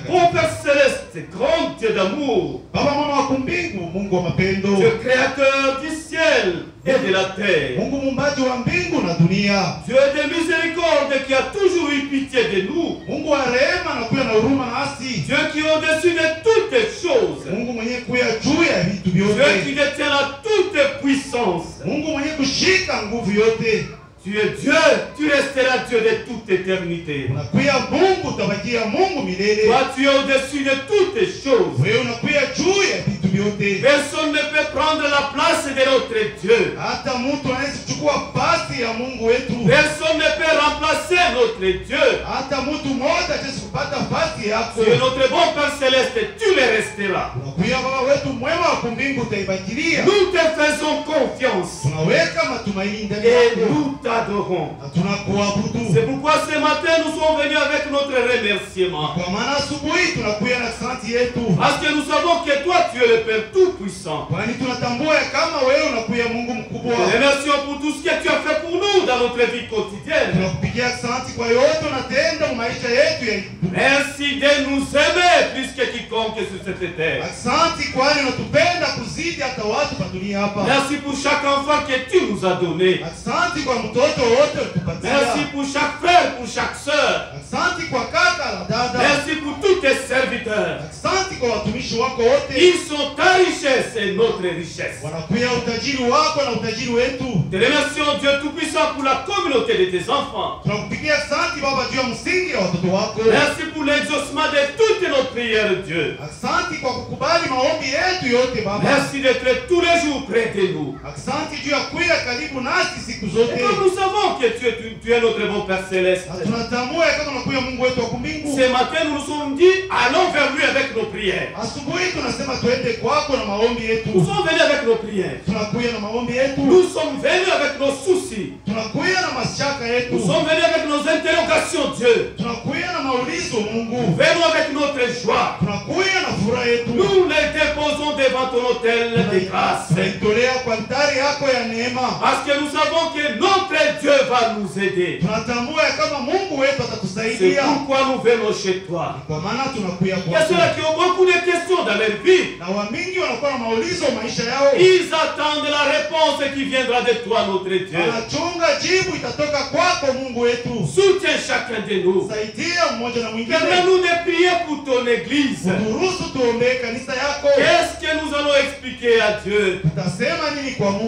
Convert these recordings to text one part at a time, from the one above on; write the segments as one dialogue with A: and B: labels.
A: Mon Père Céleste, grand Dieu d'amour, Dieu créateur du ciel et de la terre, Dieu de miséricorde qui a toujours eu pitié de nous, Dieu qui est au-dessus de toutes choses, Dieu qui détient la toute puissance. Tu es Dieu, tu resteras Dieu de toute éternité. Toi, tu es au-dessus de toutes choses. Personne ne peut prendre la place de notre Dieu. Personne ne peut remplacer notre Dieu. Tu es notre bon Père Céleste, tu le resteras. Nous te faisons confiance. Et nous t'adorons. C'est pourquoi ce matin nous sommes venus avec notre remerciement. Parce que nous savons que toi tu es le Père Tout-Puissant. Remercions pour tout ce que tu as fait pour nous dans notre vie quotidienne. Merci de nous aimer plus que quiconque sur cette terre. Merci pour chaque enfant que tu nous as donné. Merci pour chaque frère, pour chaque soeur. Merci pour tous tes serviteurs. Ils sont ta richesse et notre richesse. Te remercions Dieu Tout-Puissant pour la communauté de tes enfants. Merci pour l'exaucement de toutes nos prières, Dieu. Merci d'être tous les jours près de nous. Et comme nous savons que tu es notre bon Père Céleste, ce matin nous nous sommes dit, allons vers lui avec nos prières. Nous sommes venus avec nos prières. Nous sommes venus avec nos soucis. Nous sommes venus avec nos interrogations, Dieu. Venons avec notre joie. Nous les déposons devant ton autel de grâce. Parce que nous savons que notre Dieu va nous aider. C'est pourquoi nous venons chez toi. Il y a ceux qui ont beaucoup de questions dans leur vie. Ils attendent la réponse qui viendra de toi, notre Dieu. Soutiens chacun de nous. Permets-nous de prier pour ton église. Qu'est-ce que nous allons expliquer à Dieu?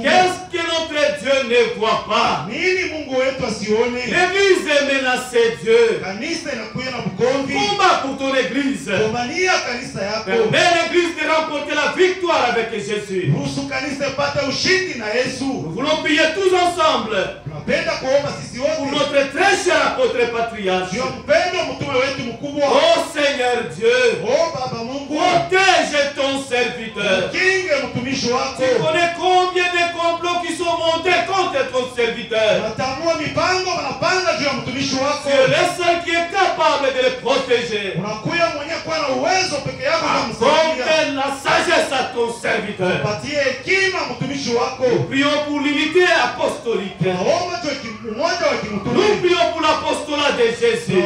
A: Qu'est-ce que notre Dieu ne voit pas? L'église est menacée, Dieu. Combat pour ton église. Permets l'église de remporter la victoire avec Jésus. Nous voulons prier tous ensemble pour notre très cher apôtre patriarche. Oh Seigneur Dieu, protège ton serviteur. Tu connais combien de complots qui sont montés contre ton serviteur. Tu es le seul qui est capable de le protéger. Accorde la sagesse à ton serviteur. Nous prions pour l'unité apostolique. Nous prions pour l'apostolat de Jésus.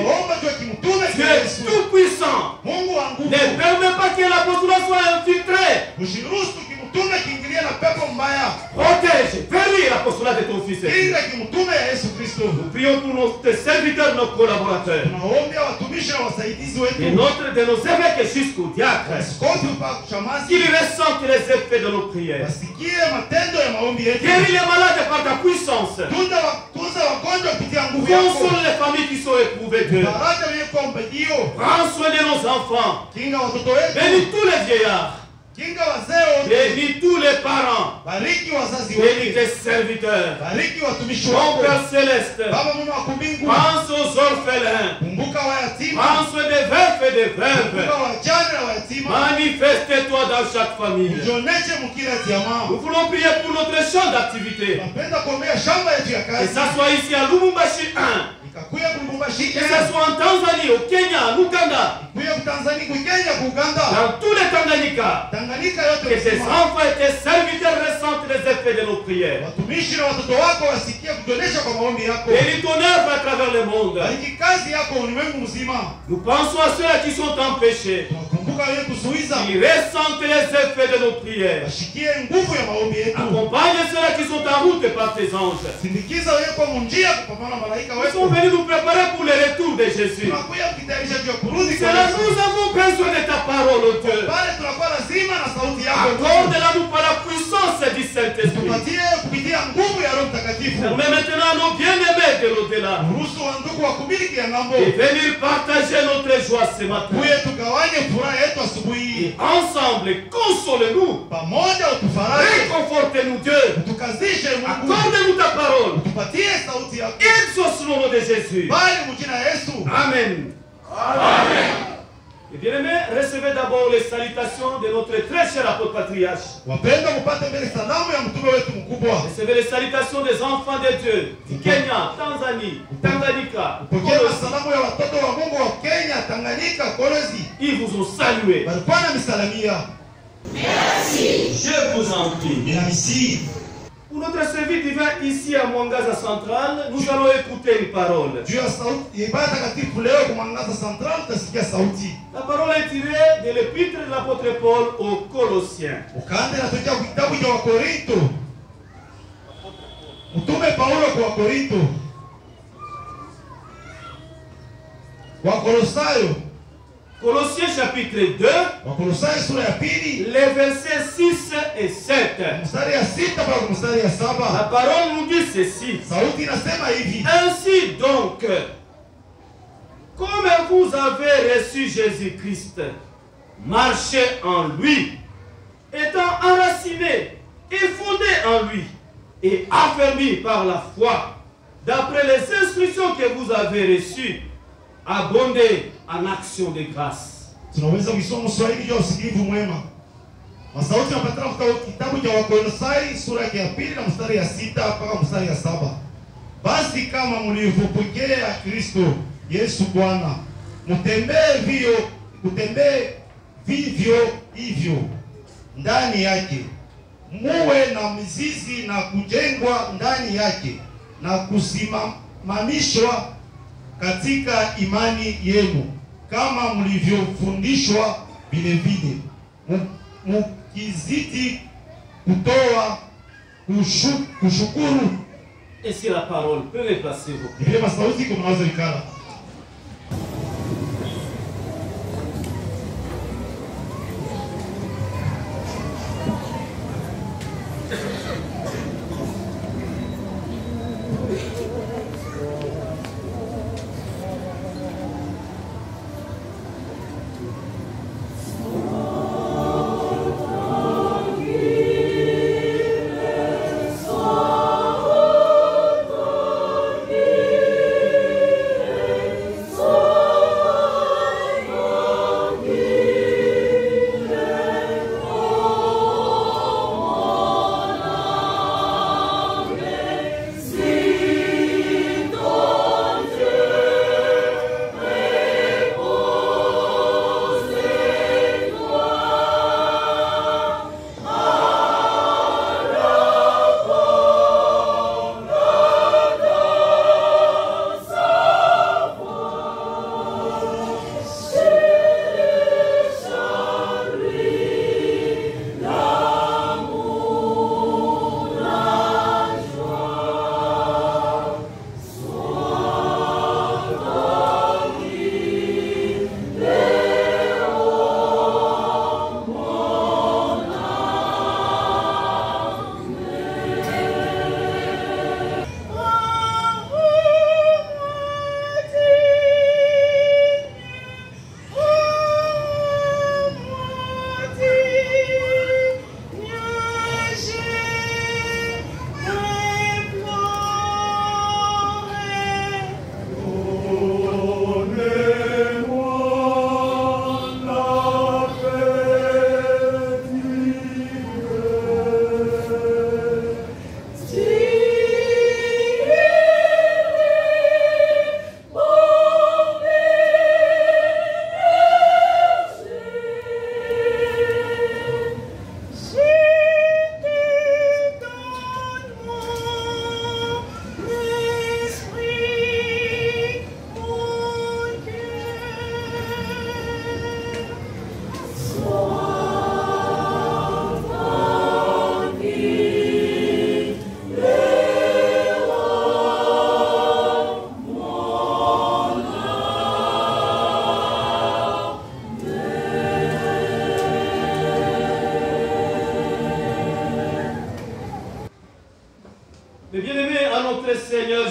A: Dieu est tout puissant. Ne permets pas que l'apostolat soit infiltré. Protège, verrouille l'apostolat de ton Fils. Nous prions pour nos serviteurs, nos collaborateurs. Et de nos évêques jusqu'au diacre. Qu'ils ressentent les effets de nos prières. Guéris les malades par ta puissance. Console les familles qui sont éprouvées, Dieu. Prends soin de nos enfants. Bénis tous les vieillards. Bénis tous les parents. Bénis tes serviteurs. Mon Père Céleste, pense aux orphelins. Prends soin des veufs et des veuves. Manifeste-toi dans chaque famille. Nous voulons prier pour notre champ d'activité. Que ça soit ici à Lubumbashi 1. Que ce soit en Tanzanie, au Kenya, en Ouganda, dans tous les Tanganyika, que tes enfants et tes serviteurs ressentent les effets de nos prières. Bénis ton œuvre à travers le monde. Nous pensons à ceux qui sont empêchés. Ils ressentent les effets de nos prières. Accompagne ceux qui sont en route par tes anges. Ils sont venus nous préparer pour le retour de Jésus. C'est là nous avons besoin de ta parole, oh Dieu. Accorde-la nous par la puissance du Saint-Esprit. Permets maintenant à nos bien-aimés de l'au-delà de venir partager notre joie ce matin. Et ensemble, console-nous. Réconforte-nous, Dieu. Accorde-nous ta parole. Exauce le nom de Jésus. Amen. Amen. Et bien aimé, recevez d'abord les salutations de notre très cher apôtre patriarche. Recevez les salutations des enfants de Dieu du Kenya, Tanzanie, Tanganyika. Ils vous ont salué. Merci. Je vous en prie. Merci. Pour notre service divin ici à Mwangaza Central, nous allons écouter une parole. La parole est tirée de l'épître de l'apôtre Paul aux Colossiens. Colossiens chapitre 2, les versets 6 et 7. La parole nous dit ceci. Ainsi donc, comme vous avez reçu Jésus-Christ, marchez en lui, étant enracinés et fondés en lui, et affermis par la foi, d'après les instructions que vous avez reçues, abondez en action de grâce.
B: Tunaweza kusoma Kiswahili cha usikivu mwema. Masauti yanapatikana katika kitabu cha Wakolosai sura ya 2 na mstari ya 6 mpaka mstari ya 7. Basi kama mlivyopokea Kristo Yesu Bwana, mtembee vivyo hivyo ndani yake. Muwe na mizizi na kujengwa ndani yake na kusimamishwa katika imani yenu, kama mlivyofundishwa vile vile, mukizidi kutoa kushukuru.
A: Et si la parole peut les passer vos
B: pieds.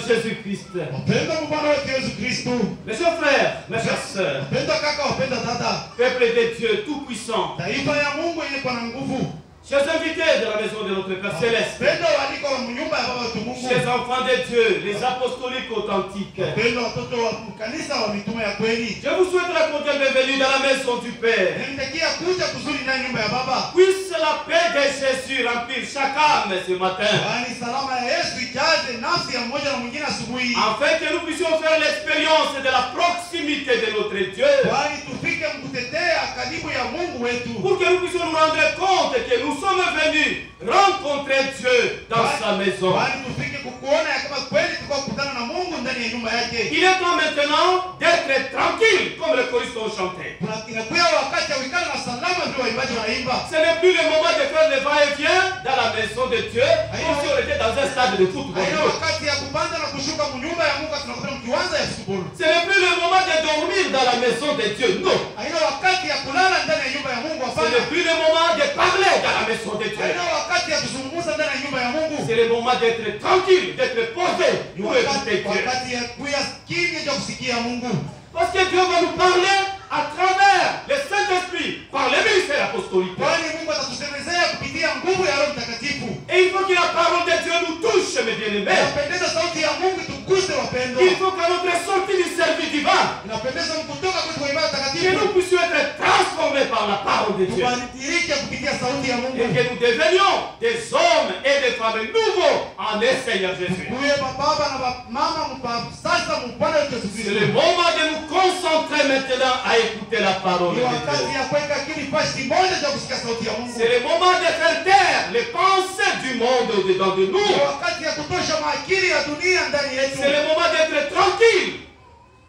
C: Jésus-Christ.
B: Wapenda Bwana wetu Yesu Kristo.
C: Mes chers frères, mes chères sœurs,
B: Wapenda kaka, wapenda dada.
C: peuple de Dieu tout-puissant,
B: Taifa ya Mungu yenye kwa na nguvu.
C: chers invités de la maison de notre Père Céleste,
B: Wapenda waliko wa nyumba ya Baba wetu Mungu.
C: chers enfants de Dieu, les apostoliques authentiques,
B: Wapenda watoto wa kanisa wa mitume ya kweli.
C: je vous souhaite la cordiale bienvenue dans la maison du Père.
B: Nimetakia kuja kuzuri ndani nyumba ya Baba.
C: Puisse la paix de Jésus remplir chaque âme ce matin,
B: Kwani salama ya Yesu ijaze nafsi ya mmoja na mwingine asubuhi.
C: afin que nous puissions faire l'expérience de la proximité de notre Dieu,
B: Kwani tufike mkutetea karibu ya Mungu wetu.
C: pour que nous puissions nous rendre compte que nous sommes venus rencontrer Dieu dans sa maison.
B: Kwani tufike kukuona ya kama kweli tulikuwa kukutana na Mungu ndani ya nyumba yake.
C: Il est temps maintenant d'être tranquille, comme les choristes ont chanté.
B: Inakuwa wakati ya wikala na salama ndio waimbaji wanaimba.
C: Ce n'est plus le moment de faire le va-et-vient dans la maison de Dieu, comme si on était dans un stade de football.
B: Haina wakati ya kupanda na kushuka mnyumba ya Mungu tunakutana mkiwanja ya football.
C: Ce n'est plus le moment de dormir dans la maison de Dieu, non.
B: Haina wakati ya kulala ndani ya nyumba ya Mungu
C: Ce
B: hapana.
C: n'est plus le moment de parler dans la maison de Dieu.
B: Haina wakati ya kuzungumza ndani ya nyumba ya Mungu.
C: C'est le moment d'être tranquille, d'être posé
B: Ni
C: pour écouter Dieu.
B: wakati ya kuya kimya cha kusikia Mungu.
C: Parce que Dieu va nous parler à travers le Saint-Esprit, par le ministère apostolique.
B: Kwani Mungu atatusemezea kupitia nguvu ya Roho Mtakatifu.
C: Et il faut que la parole de Dieu nous touche, mes bien-aimés.
B: Inapendeza sauti ya Mungu itukuse wapendwa.
C: Il faut qu'à notre sortie du service divin,
B: Inapendeza kutoka kwetu kwa ibada
C: que
B: takatifu.
C: nous puissions être transformés par la parole de Dieu.
B: Tubadilike kupitia sauti ya Mungu.
C: Et que nous devenions des hommes et des femmes nouveaux en le Seigneur Jésus.
B: Kuye baba na mama sasa mpana wetu Yesu
C: C'est le
B: Kristo.
C: moment de nous concentrer maintenant à écouter la parole
B: Ni
C: de
B: wakati
C: Dieu.
B: ya kuweka akili pasi moja cha kusikia sauti ya Mungu.
C: C'est le moment de faire taire les pensées du monde au-dedans de nous.
B: Ni wakati ya kutosha maakili ya dunia ndani yetu.
C: C'est le moment d'être tranquille.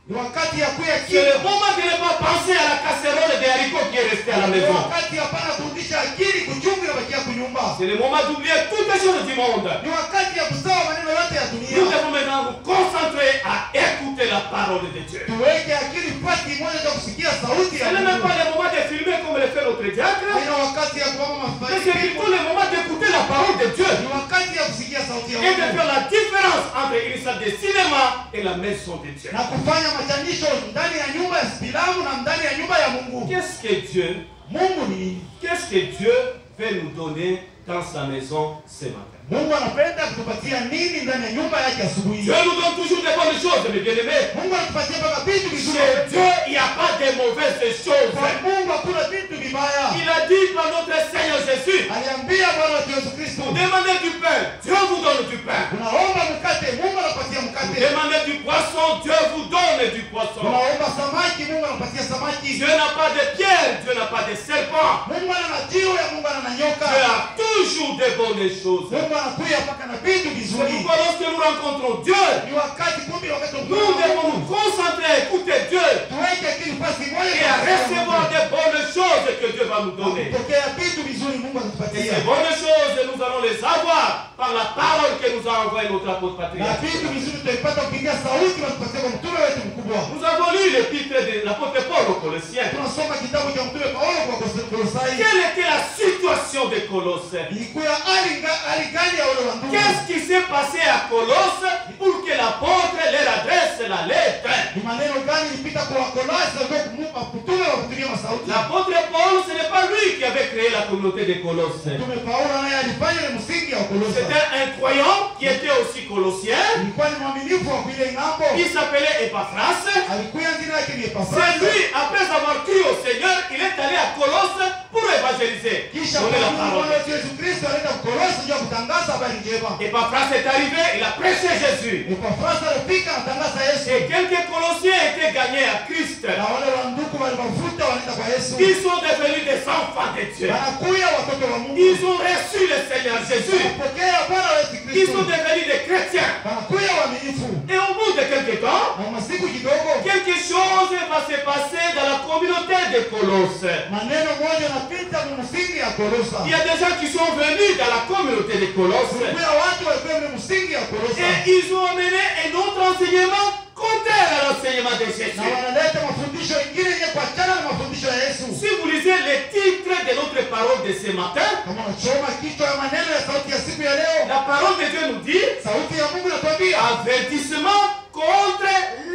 B: Ni wakati ya kuya
C: C'est le
B: kimya.
C: moment de ne pas penser à la casserole des haricots qui est restée à la
B: Ni
C: maison.
B: wakati hapana kurudisha akili kuchungu na bakia kunyumba.
C: C'est le moment d'oublier toutes les choses du monde.
B: Ni wakati ya kusawa maneno yote ya
C: Nous
B: dunia.
C: devons maintenant nous concentrer à écouter la parole de Dieu.
B: Tuweke akili pasi moja cha kusikia sauti
C: Ce
B: ya
C: n'est même
B: Mungu.
C: pas le moment de filmer comme le fait notre diacre,
B: Haina wakati ya kuomba
C: mais c'est plutôt le moment d'écouter la parole de Dieu
B: Ni wakati ya kusikia sauti ya
C: et de
B: Mungu.
C: faire la différence entre une salle de cinéma et la maison de Dieu.
B: Na kufanya machanisho ndani ya nyumba ya filamu na ndani ya nyumba ya Mungu.
C: Qu'est-ce que Dieu,
B: Mungu ni nini?
C: qu'est-ce que Dieu veut nous donner dans sa maison ce matin?
B: Mungu anapenda kutupatia nini ndani ya nyumba yake asubuhi?
C: Dieu nous donne toujours des bonnes choses, mes bien-aimés.
B: Mungu anatupatia mpaka vitu vizuri.
C: Chez Dieu, il n'y a pas de mauvaises choses.
B: Kwa Mungu hakuna vitu vibaya.
C: Il a dit par notre Seigneur Jésus,
B: Aliambia Bwana wetu Yesu Kristo,
C: vous demandez du pain, Dieu vous donne du pain.
B: unaomba mkate, Mungu anakupatia
C: Vous
B: mkate.
C: demandez du poisson, Dieu vous donne du poisson.
B: Unaomba samaki, Mungu anakupatia samaki.
C: Dieu n'a pas de pierre, Dieu n'a pas de serpent.
B: Mungu ana jiwe, Mungu ana nyoka.
C: Dieu a toujours de bonnes choses.
B: Mungu anakuya mpaka na vitu
C: C'est
B: vizuri.
C: pourquoi lorsque nous rencontrons Dieu,
B: Ni wakati kumbi, wakati
C: nous devons nous concentrer à écouter Dieu
B: tuweke akili pasi moja
C: et à recevoir de bonnes choses que Dieu va nous donner.
B: kupokea vitu vizuri Mungu
C: Et
B: anatupatia.
C: ces bonnes choses, nous allons les avoir par la parole que nous a envoyé notre apôtre
B: Na
C: patriarche.
B: vitu vizuri tutaipata kupitia sauti wanatupatia kwa mtume wetu mkubwa.
C: Nous avons lu l'épître de l'apôtre Paul aux Colossiens.
B: Tunasoma kitabu cha mtume Paulo kwa Kolosai.
C: Quelle était la situation de Colosse?
B: Ilikuwa hali gani ya wale wa ndugu?
C: Qu'est-ce qui s'est passé à Colosse pour que l'apôtre leur adresse la lettre?
B: Ni maneno gani ilipita kwa Wakolose ndio kumupa mtume wa kutumia masauti?
C: L'apôtre Paul, ce n'est pas lui qui avait créé la communauté de Colosse.
B: Mtume Paulo naye alifanya ile msingi ya Kolose.
C: C'était un croyant qui était aussi colossien.
B: Ilikuwa ni mwaminifu wa kuile ngambo.
C: Il s'appelait Epaphras.
B: Alikuwa jina yake ni
C: C'est
B: Epafras.
C: lui, après avoir cru au Seigneur, il est allé à Colosse pour évangéliser.
B: Kisha
C: Donner la
B: Bwana
C: parole.
B: wetu Yesu Kristo alienda Kolose ndio kutangaza habari njema.
C: Epaphras est arrivé, il a prêché Jésus.
B: Epafras alifika anatangaza Yesu.
C: Et quelques Colossiens étaient gagnés à Christ.
B: Na wale wa ndugu walimafuta wanaenda kwa Yesu.
C: Ils sont devenus des enfants de Dieu.
B: Wanakuya watoto wa Mungu.
C: Ils ont reçu le Seigneur Jésus.
B: Wanapokea Bwana wetu
C: Ils
B: Kristo.
C: sont devenus des chrétiens.
B: Wanakuya waaminifu.
C: Et au bout de quelques temps,
B: Na masiku kidogo
C: quelque chose va se passer dans la communauté de Colosse.
B: maneno moja yanapita kwa msingi ya Kolose.
C: Il y a des gens qui sont venus dans la communauté de Colosse
B: Kulikuwa watu walikuwa kwenye msingi ya Kolose.
C: et ils ont amené un autre enseignement contraire à l'enseignement de
B: Na
C: Jésus.
B: wanaleta mafundisho mengine yenye kuachana na mafundisho ya Yesu.
C: Si vous lisez les titres de notre paroles de ce matin,
B: Kama unachoma kichwa ya maneno ya sauti ya siku ya leo,
C: la parole de Dieu nous dit
B: sauti ya Mungu inatuambia
C: avertissement contre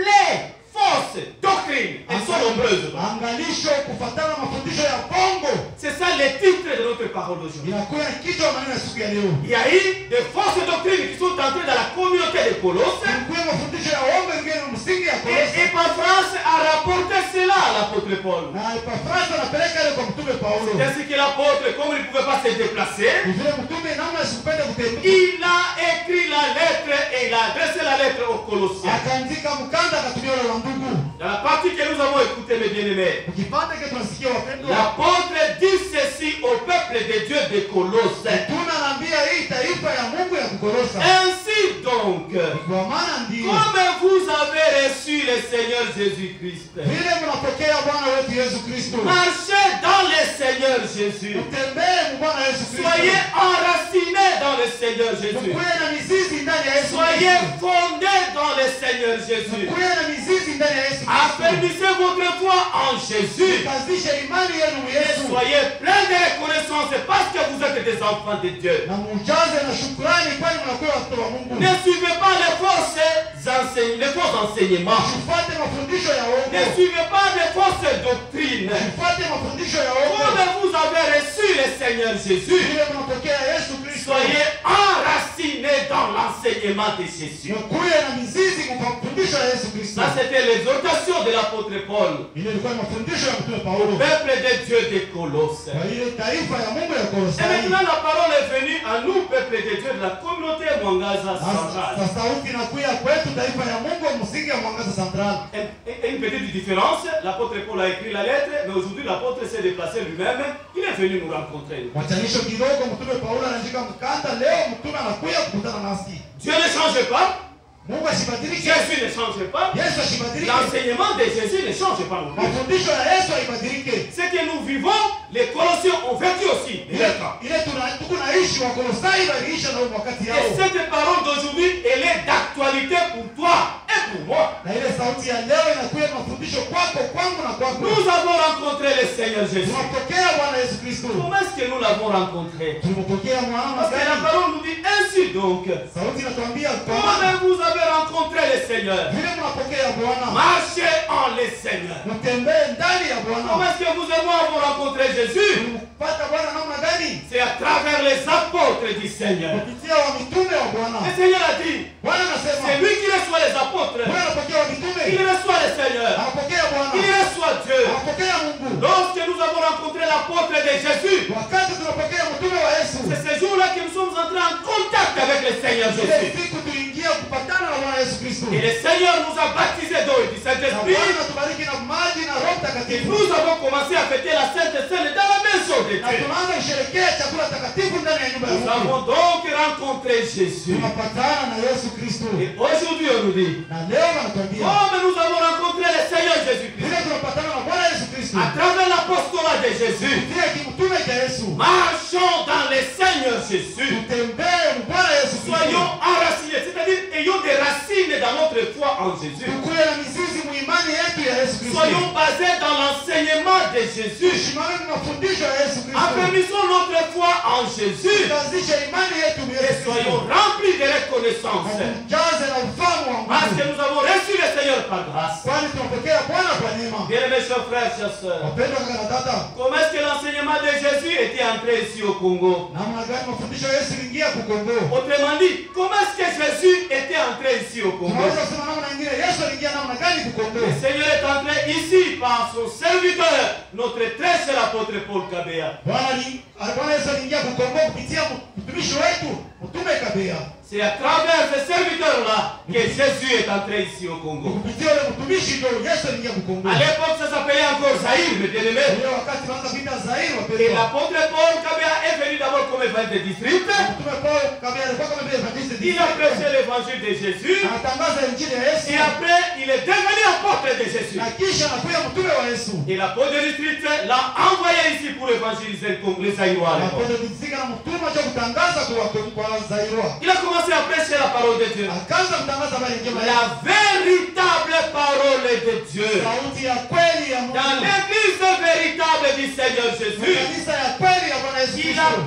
C: les fausses doctrines. Elles sont nombreuses.
B: angalisho kufuatana na mafundisho ya bongo.
C: C'est ça le titre de notre parole d'aujourd'hui.
B: Inakuwa na kichwa ya maneno ya siku ya leo.
C: Il y a eu des fausses doctrines qui sont entrées dans la communauté de Colosse.
B: Kulikuwa mafundisho ya uongo ingine msingi ya
C: Et
B: Kolose.
C: Epaphras a rapporté cela à l'apôtre Paul.
B: Na Epafras anapeleka ile kwa mtume Paulo.
C: C'est que l'apôtre, comme il ne pouvait pas se déplacer,
B: Vile mtume namna asipende kutembea.
C: il a écrit la lettre et il a adressé la lettre aux Colossiens.
B: Akaandika mkanda akatumia wale ndugu.
C: Dans la partie que nous avons écoutée, mes bien-aimés,
B: Ukipata kile tunasikia wapendwa.
C: l'apôtre dit ceci au peuple de Dieu de Colosse.
B: Tunaambia hii taifa ya Mungu ya Kolosa.
C: Ainsi donc,
B: Kwa maana ndio
C: comme vous avez reçu le Seigneur Jésus-Christ,
B: vile mnapokea Bwana wetu Yesu Kristo.
C: marchez dans le Seigneur Jésus.
B: Utembee mu Bwana Yesu Kristo.
C: Soyez enracinés dans le Seigneur Jésus.
B: Kuwe na mizizi ndani ya Yesu
C: Soyez
B: Kristo.
C: fondés dans le Seigneur Jésus.
B: Kuwe na mizizi ndani ya Yesu Kristo.
C: Affermissez votre foi en Jésus.
B: Kazisha imani yenu mu
C: Et
B: Yesu.
C: soyez pleins de reconnaissance parce que vous êtes des enfants de Dieu.
B: Na mujaze na shukrani kwani mnakuwa watoto wa Mungu.
C: Ne suivez pas les faux enseignements.
B: Usifuate mafundisho ya
C: Ne
B: uongo.
C: suivez pas les fausses doctrines.
B: Usifuate mafundisho ya uongo.
C: Comme vous avez reçu le Seigneur Jésus,
B: Vile mnapokea Yesu Kristo.
C: soyez enracinés dans l'enseignement de Jésus.
B: Kuwe na mizizi mu mafundisho ya Yesu Kristo.
C: Ça, c'était l'exhortation de l'apôtre Paul.
B: Ile ilikuwa mafundisho ya mtume
C: Au
B: Paulo.
C: peuple de Dieu de Colosse.
B: Kwa ile taifa ya Mungu ya
C: Et
B: Kolosai.
C: maintenant, la parole est venue à nous, peuple de Dieu de la communauté Mwangaza centrale.
B: Sasa sauti inakuja kwetu taifa ya Mungu msingi ya Mwangaza Central.
C: Et une petite différence, l'apôtre Paul a écrit la lettre, mais aujourd'hui l'apôtre s'est déplacé lui-même, il est venu nous rencontrer.
B: Wachanisho kidogo mtume Paulo anaandika mkanda leo mtume anakuja kukutana nasi.
C: Dieu ne change pas,
B: Mungu asibadilike.
C: Jésus ne change pas,
B: Yesu asibadilike.
C: l'enseignement de Jésus ne change pas non plus.
B: Mafundisho ya Yesu haibadilike.
C: Ce que nous vivons, les Colossiens ont vécu aussi.
B: Ile tuko naishi wa Kolosai waliisha na wakati
C: Et
B: yao.
C: cette parole d'aujourd'hui, elle est d'actualité pour toi et pour moi.
B: Na ile sauti ya leo inakuja mafundisho kwako, kwangu na kwako.
C: Nous avons rencontré le Seigneur Jésus.
B: Tunapokea Bwana Yesu Kristo.
C: Comment est-ce que nous l'avons rencontré?
B: Tunapokea mwana
C: Parce que la
B: gani?
C: parole nous dit ainsi donc.
B: Sauti inatuambia kwa
C: Comment
B: maana
C: vous avez rencontré le Seigneur?
B: vile mnapokea Bwana.
C: Marchez en le Seigneur.
B: Mtembee ndani ya
C: Comment
B: Bwana.
C: est-ce que vous et moi avons rencontré Jésus?
B: Pata Bwana namna gani?
C: C'est à travers les apôtres du Seigneur.
B: Kupitia wa mitume wa Bwana.
C: Le Seigneur a dit,
B: Bwana anasema
C: c'est lui qui reçoit les apôtres.
B: Bwana anapokea wa mitume.
C: Il reçoit le Seigneur.
B: Anapokea Bwana.
C: Il reçoit Dieu.
B: Anapokea Mungu.
C: Lorsque nous avons rencontré l'apôtre de Jésus,
B: Wakati tunapokea mtume wa Yesu.
C: c'est ce jour-là que nous sommes entrés en contact avec le Seigneur
B: Ile
C: Jésus.
B: siku tuliingia kupatana na Bwana Yesu Kristo.
C: Et le Seigneur nous a baptisés d'eau et du
B: Na
C: Saint-Esprit.
B: Bwana tubariki na maji na Roho
C: Et
B: Mtakatifu.
C: nous avons commencé à fêter la Sainte Seine dans la maison de
B: Na
C: Dieu.
B: tunaanza kusherehekea chakula takatifu ndani ya nyumba ya
C: Nous
B: Mungu.
C: avons donc rencontré Jésus.
B: Tunapatana na Yesu Kristo.
C: Et aujourd'hui, on nous dit,
B: Na leo wanatuambia
C: comme nous avons rencontré le Seigneur Jésus-Christ,
B: vile tunapatana na Bwana Yesu Kristo.
C: à travers l'apostolat de Jésus,
B: Kupitia kimtume cha Yesu.
C: marchons dans le Seigneur Jésus.
B: Tutembee mu Bwana Yesu Kristo.
C: Soyons enracinés, c'est-à-dire ayons des racines dans notre foi en Jésus.
B: Tukuwe na mizizi mu imani yetu ya Yesu Kristo.
C: Soyons basés dans l'enseignement de Jésus.
B: Tusimame mu mafundisho ya Yesu Kristo.
C: Affermissons notre foi en Jésus.
B: Tuanzishe imani yetu mu
C: Et
B: Yesu
C: soyons
B: Kristo.
C: remplis de reconnaissance.
B: Tujaze na ufahamu wa
C: Parce que
B: Mungu.
C: nous avons reçu le Seigneur par grâce.
B: Kwani tunapokea Bwana kwa neema.
C: Bien-aimés chers frères, chers sœurs,
B: Wapendwa kaka na dada,
C: comment est-ce que l'enseignement de Jésus était entré ici au Congo?
B: namna gani mafundisho ya Yesu iliingia ku Kongo?
C: Autrement dit, comment est-ce que Jésus était entré ici au Congo?
B: Tunaweza kusema namna nyingine Yesu aliingia namna gani ku Kongo?
C: Le Seigneur est entré ici par son serviteur, notre très cher apôtre Paul Kabea.
B: Bwana Yesu aliingia ku Kongo kupitia mtumishi wetu Mtume Kabea.
C: C'est à travers ce serviteur-là que Jésus est entré ici au Congo.
B: Kupitia yule mtumishi ndio Yesu aliingia ku Kongo.
C: À l'époque, ça s'appelait encore Zaïre, mes bien-aimés.
B: Ile wakati tunaanza vita Zaire
C: Et
B: wapendwa.
C: l'apôtre Paul Kabea est venu d'abord comme évêque de district.
B: Mtume Paul Kabea alikuwa kama vile evangeliste.
C: Il a prêché l'évangile de Jésus.
B: Anatangaza injili ya Yesu.
C: Et après, il est devenu apôtre de Jésus.
B: Na kisha anakuja mtume wa Yesu.
C: Et l'apôtre de district l'a envoyé ici pour évangéliser les Zaïrois. à l'époque.
B: Anakwenda kuzinga na mtume cha kutangaza kwa Zaire.
C: Il a commencé à prêcher la parole de Dieu.
B: Akaanza kutangaza habari njema ya
C: La véritable parole de Dieu.
B: sauti ya kweli ya Mungu.
C: Dans l'église véritable du Seigneur Jésus.
B: Kanisa ya kweli ya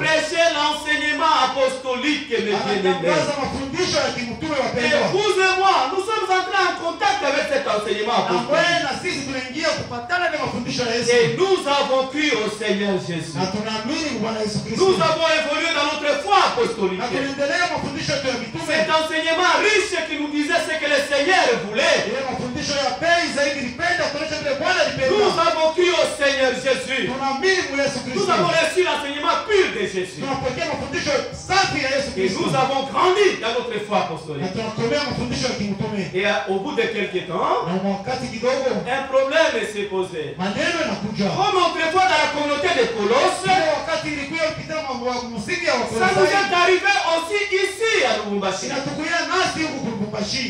C: prêcher l'enseignement apostolique, mes bien-aimés.
B: anatangaza mafundisho ya kimtume
C: Et
B: wapendwa.
C: vous et moi, nous sommes entrés en contact avec cet enseignement
B: Na
C: apostolique.
B: wewe na sisi tunaingia kupatana na mafundisho ya Yesu.
C: Et nous avons cru au Seigneur Jésus.
B: Na tunaamini Bwana Yesu Kristo.
C: Nous avons évolué dans notre foi apostolique.
B: Na tunaendelea mafundisho yetu ya mitume.
C: Cet enseignement riche qui nous disait ce que le Seigneur voulait.
B: Ile mafundisho ya bei zaidi lipenda kuonyesha vile Bwana
C: Nous
B: alipenda.
C: avons cru au Seigneur Jésus.
B: Tunaamini mu Yesu
C: Nous
B: Kristo.
C: avons reçu l'enseignement pur de Jésus.
B: Tunapokea mafundisho safi ya Yesu
C: Et
B: Kristo.
C: nous avons grandi dans notre foi
B: Na
C: apostolique.
B: tunakomea mafundisho ya kimtume.
C: Et au bout de quelques temps,
B: Na wakati kidogo
C: un problème s'est posé.
B: maneno yanakuja.
C: Comme autrefois dans la communauté de Colosse,
B: Ile wakati ilikuwa ikipita mambo ya msingi ya
C: ça nous
B: Wakolosai.
C: est arrivé aussi ici à Lubumbashi.
B: Inatukuia nasi huku Lubumbashi.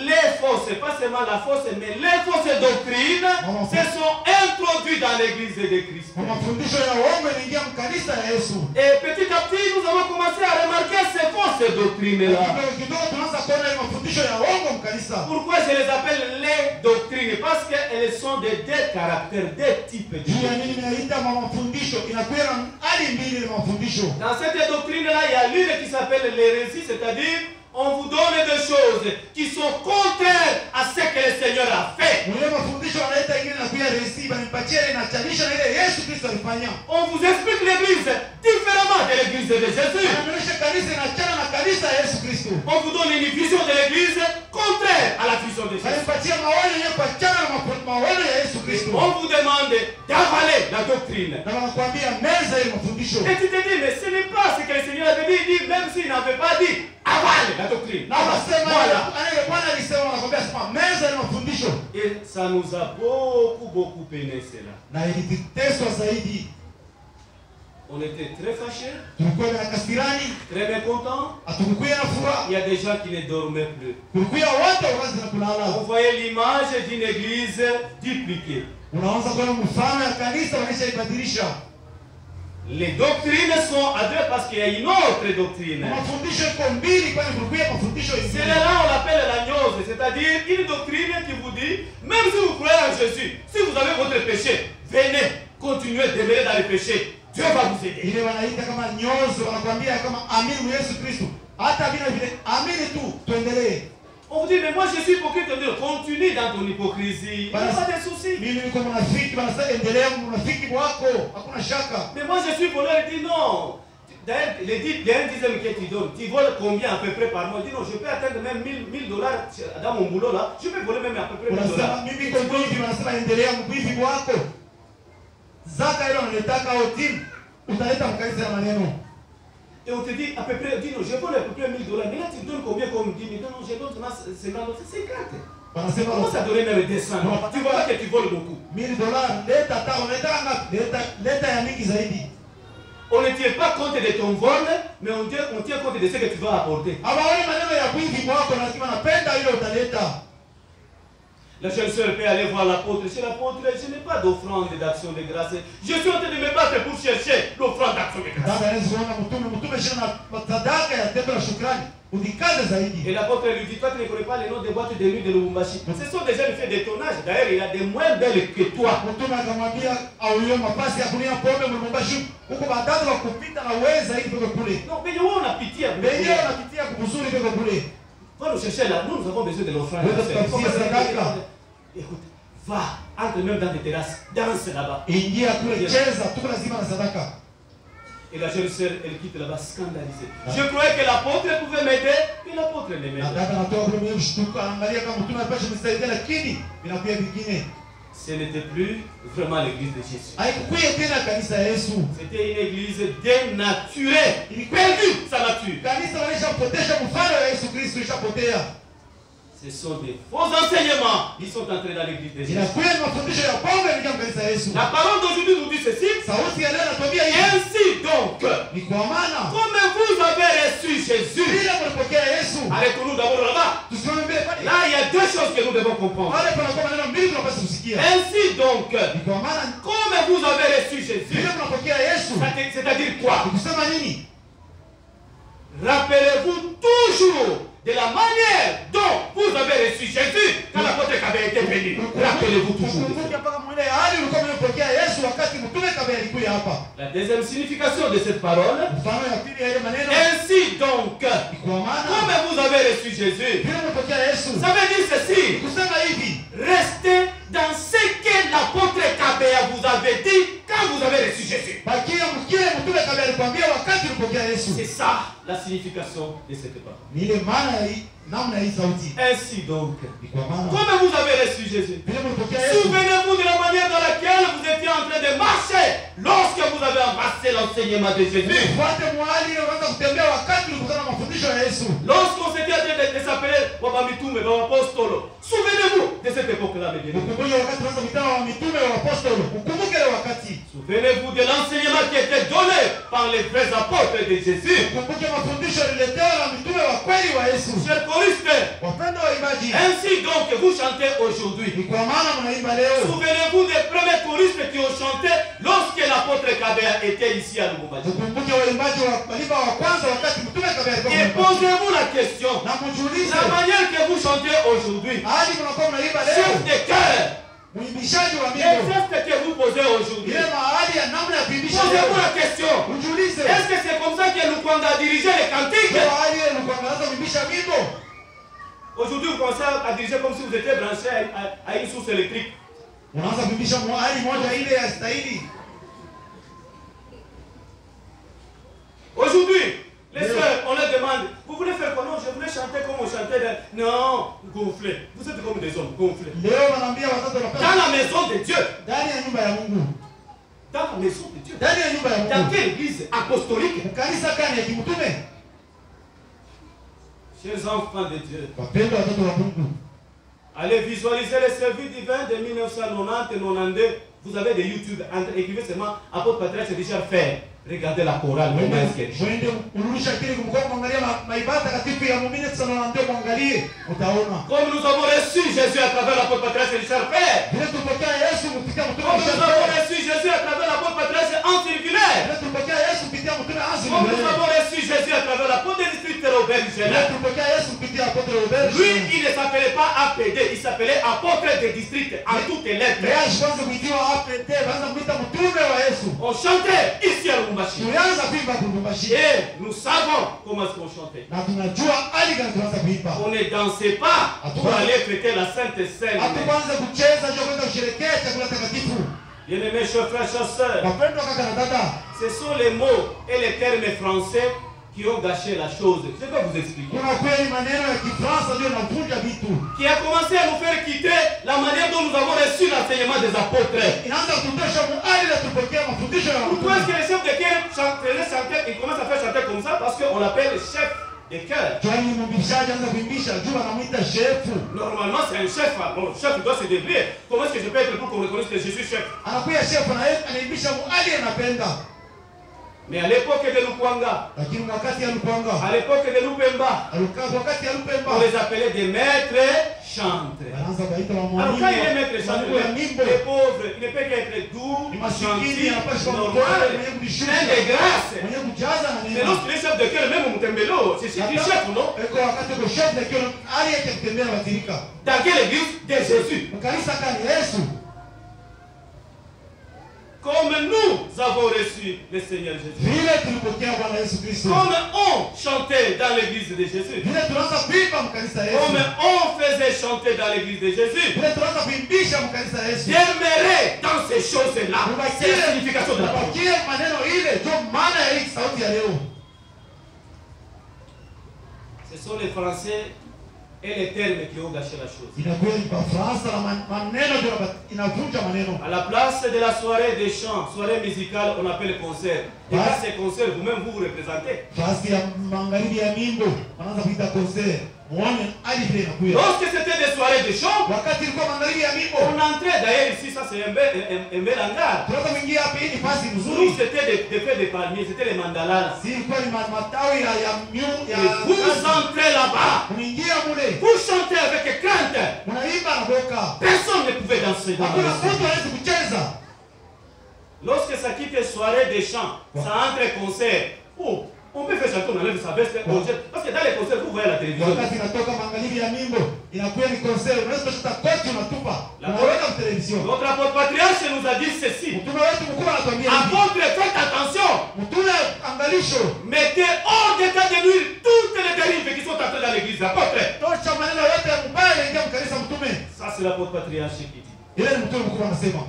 C: Les fausses, pas seulement la fausse, mais les fausses doctrines se sont introduites dans l'église de Christ.
B: Kwa mafundisho ya uongo inaingia mkanisa ya Yesu.
C: Et petit à petit, nous avons commencé à remarquer ces fausses doctrines-là.
B: Kidogo kidogo tunaanza kuona ile mafundisho ya uongo mkanisa.
C: Pourquoi je les appelle les doctrines? Parce qu'elles sont des deux caractères, deux types de
B: Juu ya
C: choses.
B: nini inaita mafundisho? Inakuwa na hali mbili ile mafundisho.
C: Dans cette doctrine-là, il y a l'une qui s'appelle l'hérésie, c'est-à-dire on vous donne des choses qui sont contraires à ce que le Seigneur a fait.
B: Ile mafundisho anaita ingine na pia resi banipatia ile inachanisha na ile Yesu Kristo alifanya.
C: On vous explique l'église différemment de l'église de Jésus.
B: Anaonyesha kanisa inachana na kanisa ya Yesu Kristo.
C: On vous donne une vision de l'église contraire à la vision de Jésus.
B: Anapatia maono yenyewe kwa chana na maono ya Yesu Kristo.
C: On vous demande d'avaler la doctrine.
B: Na wanakuambia meza ile mafundisho.
C: Et tu te dis, mais ce n'est pas ce que le Seigneur avait dit. Il dit, même s'il n'avait pas dit, avale la doctrine.
B: Na wasema
C: Voilà.
B: Bwana alisema wanakuambia sema meza ile mafundisho.
C: Et ça nous a beaucoup peiné cela.
B: Na iliteswa zaidi.
C: On était très fâchés,
B: Tulikuwa na kasirani,
C: très mécontents.
B: hatukuwa na furaha.
C: Il y a des gens qui ne dormaient plus.
B: Kulikuwa watu waanze na kulala.
C: On voyait l'image d'une église dupliquée.
B: Unaanza kuona mfano ya kanisa wanaishaibadilisha.
C: Les doctrines sont à deux parce qu'il y a une autre doctrine.
B: Mafundisho iko mbili kwani kulikuwa mafundisho ingine.
C: Celle-là, on l'appelle la gnose, c'est-à-dire une doctrine qui vous dit, même si vous croyez en Jésus, si vous avez votre péché, venez, continuez de demeurer dans le péché. Dieu va vous aider.
B: Ile wanaita kama nyozo, wanakuambia kama amini Yesu Kristo. Hata bila vile amini tu, tuendelee.
C: On vous dit, mais moi je suis hypocrite, on dit, continue dans ton hypocrisie. Il n'y a pas de souci.
B: Mimi niko mnafiki, wanasema endelea mnafiki wako, hakuna shaka.
C: Mais moi je suis voleur, il dit non. D'ailleurs, il y a un dixième que tu donnes. Tu voles combien à peu près par mois? Il dit non, je peux atteindre même 1000 dollars dans mon boulot là. Je peux voler même à peu près 1000
B: Unasema
C: dollars.
B: mimi niko mwivi, wanasema endelea mwivi wako. Zaka ile unataka au timu, utaleta mkaisi na maneno.
C: Et on te dit à peu près, dis non, je vole à peu près 1000 dollars. Mais là tu donnes combien comme 10 000? Non, je donne seulement 50. C'est 50.
B: Wanasema
C: Comment ça donner même 200? Tu vois pas que tu voles beaucoup.
B: $1000, leta hata unaleta ngapi? Leta ya mingi zaidi.
C: On ne tient pas compte de ton vol, mais on tient compte de ce que tu vas apporter.
B: Hawaoni maneno ya wivi wako, lazima napenda ile utaleta.
C: La jeune sœur peut aller voir l'apôtre. Chez l'apôtre, je n'ai pas d'offrande d'action de grâce. Je suis en train de me battre pour chercher l'offrande d'action de grâce.
B: Dada Yesu wana mtume shina na sadaka ya tendo la shukrani. Udikaze zaidi.
C: Et l'apôtre lui dit, toi tu ne connais pas les noms des boîtes de nuit de Lubumbashi. Ce sont des jeunes filles de ton âge. D'ailleurs, il y a des moins belles que toi.
B: Mtume akamwambia au hiyo mapasi ya kunia pombe Lubumbashi. Huko badala wa kupita na wewe zaidi peke kule.
C: Non, mais nous on a pitié.
B: Wenyewe wanapitia kubuzuri peke kule.
C: Va nous chercher là. Nous avons besoin de l'offrande. Écoute, va, entre même dans des terrasses, danse là-bas.
B: Ingia kule cheza, tuko lazima na sadaka.
C: Et la jeune sœur, elle quitte là-bas scandalisée. Je croyais que l'apôtre pouvait m'aider, mais l'apôtre ne m'aide pas.
B: Nataka natoa kule mimi mshtuka, angalia kama mtume anapaswa kumsaidia lakini vinakuwa vingine.
C: Ce n'était plus vraiment l'église de Jésus.
B: Haikukuwa tena kanisa ya Yesu.
C: C'était une église dénaturée. Il perdue sa nature.
B: Kanisa walishapotesha mfano wa Yesu Kristo, ishapotea.
C: Ce sont des faux enseignements. Ils sont entrés dans l'église de Jésus.
B: Inakuwa mafundisho ya bongo yanaingia kanisa ya Yesu.
C: La parole d'aujourd'hui nous dit ceci.
B: Sauti ya leo inatuambia hivi.
C: Ainsi donc,
B: Ni kwa maana
C: comme vous avez reçu Jésus,
B: bila kupokea Yesu,
C: arrêtons-nous d'abord là-bas.
B: tusimame mbele pale.
C: Là, il y a deux choses que nous devons comprendre.
B: Wale panakuwa maneno mbili tunapaswa kusikia.
C: Ainsi donc,
B: Ni kwa maana
C: comme vous avez reçu Jésus,
B: bila kupokea Yesu,
C: c'est-à-dire quoi?
B: kusema nini?
C: Rappelez-vous toujours de la manière dont vous avez reçu Jésus quand l'apôtre avait été béni. Rappelez-vous toujours.
B: Kumbuka mpaka mwile hali ulikuwa umepokea Yesu wakati
C: La deuxième signification de cette parole. Ainsi donc, comme vous avez reçu Jésus, ça veut dire ceci. Restez dans ce que l'apôtre Kabea vous avait dit quand vous avez reçu Jésus. C'est ça la signification de cette parole. Ainsi donc, comme vous avez reçu Jésus, souvenez-vous de la manière dans laquelle vous étiez en train de marcher lorsque vous avez embrassé l'enseignement de Jésus. Lorsqu'on s'était en train de s'appeler Wabamitume, Wabapostolo, souvenez-vous de cette époque-là, mes bien-aimés. Souvenez-vous de l'enseignement qui était donné par les vrais apôtres de Jésus. Chers choristes, ainsi donc vous chantez aujourd'hui. Souvenez-vous des premiers choristes qui ont chanté lorsque l'apôtre Kabea était ici à Lubumbashi. Et posez-vous la question, la manière que vous chantez aujourd'hui, chef de cœur, les gestes que vous posez aujourd'hui, posez-vous la question, est-ce que c'est comme ça que Lukwanga a dirigé les cantiques? Aujourd'hui, vous commencez à diriger comme si vous étiez branché à une source électrique. Aujourd'hui, les soeurs, on leur demande, vous voulez faire quoi? Non, je voulais chanter comme on chantait. Non, gonflez. Vous êtes comme des hommes, gonflez. Dans la maison de Dieu. Dans la maison de Dieu. Dans quelle église apostolique? Chers enfants de Dieu, allez visualiser les services divins de 1990-92. Vous avez des YouTube, écrivez seulement apôtre Patrice Richard Fer. Regardez la chorale. Comme nous avons reçu Jésus à travers l'apôtre Patrice Richard Fer. Comme nous avons reçu Jésus à travers l'apôtre Patrice en circulaire. Comme nous avons reçu Jésus à travers l'apôtre de district Robert Général. Lui, il ne s'appelait pas APD, il s'appelait apôtre de district en toutes les lettres. On chantait ici à Lubumbashi. Et nous savons comment est-ce qu'on chantait. On ne dansait pas pour aller fêter la Sainte Seine. Bien-aimés chers frères et sœurs, ce sont les mots et les termes français qui ont gâché la chose. Je vais vous expliquer. Qui a commencé à nous faire quitter la manière dont nous avons reçu l'enseignement des apôtres. Pourquoi est-ce que les chefs de chœur chantaient, ils commencent à faire chanter comme ça? Parce qu'on l'appelle le chef de chœur. Normalement c'est un chef. Bon, le chef doit se débrouiller. Comment est-ce que je peux être pour qu'on reconnaisse que je suis chef? Mais à l'époque de Lukwanga, à l'époque de Lupemba, on les appelait des maîtres chanteurs. Alors quand il est maître chanteur, les pauvres, il ne peut qu'être doux, gentil, normal, plein de grâce. Mais lorsqu'il est chef de cœur, même au Mutembelo, c'est chef, non? Dans quelle église? De Jésus. Comme nous avons reçu le Seigneur Jésus. Comme on chantait dans l'église de Jésus. Comme on faisait chanter dans l'église de Jésus. Demeurer dans ces choses-là. C'est la signification de la parole. Ce sont les Français et les termes qui ont gâché la chose. À la place de la soirée des chants, soirée musicale, on appelle concert. Et là, ces concerts, vous-même, vous représentez. Lorsque c'était des soirées de chants, on entrait, d'ailleurs ici, ça c'est un bel hangar. Nous, c'était des feux de palmiers, c'était les mandalas. Et vous entrez là-bas, vous chantez avec crainte. Personne ne pouvait danser dans la lorsque ça quitte soirée des chants, ça entre concert. Oh, on peut faire chanter, on enlève sa veste, on jette. Parce que dans les concerts, vous voyez envoie à la télévision.
B: Wakati natoka magharibi ya mimbo, inakuwa ni concert. Unaweza kushika koti unatupa. Unaweka kwa television.
C: Notre apôtre patriarche nous a dit ceci.
B: Mtume wetu mkuu anatuambia hivi.
C: Apôtre, faites attention.
B: Mtume angalisho.
C: Mettez hors d'état de nuire toutes les dérives qui sont entrées dans l'église. Apôtre.
B: Tosha maneno yote ya mbaya ingia mkanisa mtume.
C: Ça c'est l'apôtre patriarche qui dit.
B: Ile ni mtume mkuu anasema.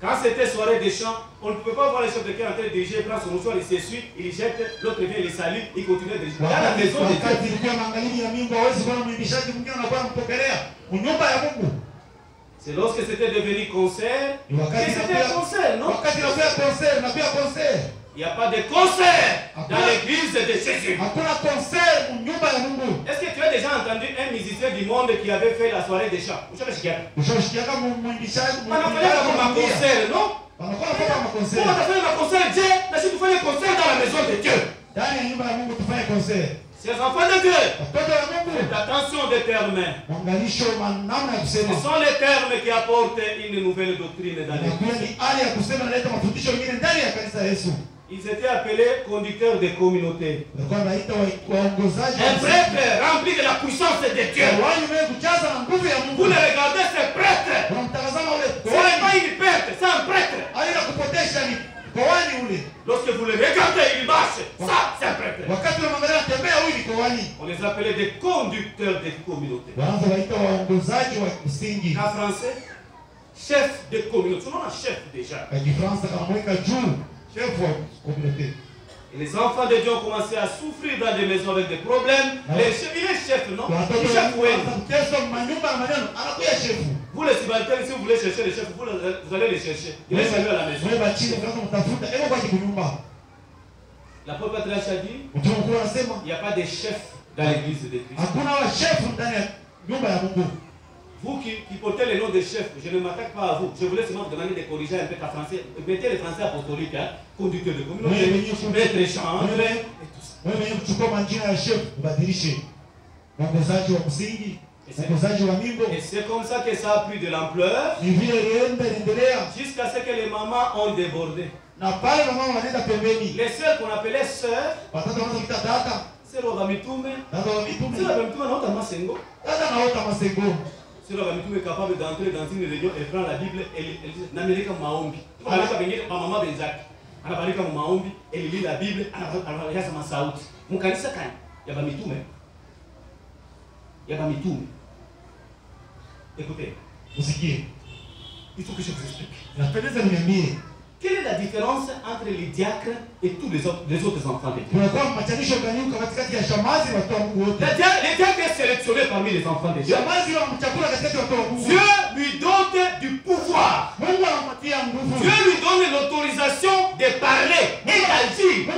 C: Quand c'était soirée des chants, on ne pouvait pas voir les chefs de chœur en train de diriger, il prend son mouchoir, il s'essuie, il jette, l'autre vient, il salue, il continue de diriger. Dans la maison de Dieu.
B: Wakati ilikuwa magharibi ya mimbo, hawezi kuona mwimbishaji mwingine anakuwa mpokelea. Nyumba ya Mungu.
C: C'est lorsque c'était devenu concert. Et c'était un concert, non?
B: Wakati inakuwa concert, inakuwa concert.
C: Il n'y a pas de concert dans l'église de Jésus.
B: Hakuna concert nyumba ya Mungu.
C: Est-ce que tu as déjà entendu un musicien du monde qui avait fait la soirée des chants?
B: Ushashikia kama mwimbishaji
C: anafanya kama concert, non?
B: Anakuwa kama concert.
C: Comment on fait un concert Dieu? Mais si tu fais un concert dans la maison de Dieu.
B: Ndani ya nyumba ya Mungu tufanye concert.
C: Ces enfants de Dieu.
B: Watoto wa Mungu.
C: Faites attention des termes.
B: Mwangalisho namna ya
C: Ce
B: kusema.
C: sont les termes qui apportent une nouvelle doctrine dans l'église.
B: Ni hali ya kusema inaleta mafundisho mengine ndani ya kanisa la Yesu.
C: Ils étaient appelés conducteurs de communauté. Un prêtre rempli de la puissance de Dieu. Vous le regardez, c'est prêtre. Ce n'est pas une perte, c'est un prêtre. Lorsque vous le regardez, il marche. Ça, c'est un prêtre. On les appelait des conducteurs de communauté. En français, chef de communauté. On a chef déjà. Et les enfants de Dieu ont commencé à souffrir dans des maisons avec des problèmes. Il est chef, non? Il est chef, oui. Vous les subalternes, si vous voulez chercher les chefs, vous allez les chercher. Il est salué à la maison. L'apôtre patriarche a dit, il n'y a pas de chef dans l'église de Christ. Vous qui portez le nom de chef, je ne m'attaque pas à vous. Je voulais seulement vous demander de corriger un peu ta français. Mettez les français apostoliques, hein, conducteur de communauté, maître échange, et tout ça. Et c'est comme ça que ça a pris de l'ampleur, jusqu'à ce que les mamans ont débordé. Les sœurs qu'on appelait sœurs, c'est Rogamitume. C'est Rogamitume, non, Tamasengo. Si l'homme est capable d'entrer dans une réunion et prendre la Bible, elle dit N'amérique Maombi. Maman Benzak. Anabarika Maombi, elle lit la Bible, anabarika sama sauti. Mukanisa kani? Yaba mitume. Yaba mitume. Écoutez.
B: Musiquier.
C: Il faut que je vous explique.
B: La pénètre de Miami.
C: Quelle est la différence entre les diacres et tous les autres enfants de Dieu? Les diacres est sélectionné parmi les enfants de Dieu. Dieu lui donne du pouvoir. Dieu lui donne l'autorisation de parler et d'agir.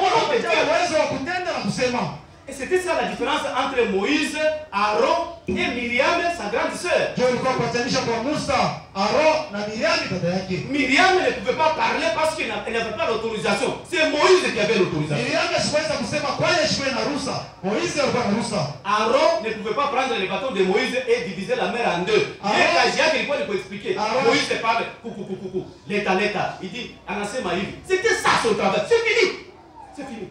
C: Et c'était ça la différence entre Moïse, Aaron et Myriam, sa grande sœur. Myriam ne pouvait pas parler parce qu'elle n'avait pas l'autorisation. C'est Moïse qui avait l'autorisation. Aaron ne pouvait pas prendre le bâton de Moïse et diviser la mer en deux. Il faut expliquer. Moïse parle, coucou, l'état. Il dit, c'était ça son travail. C'est fini. C'est fini.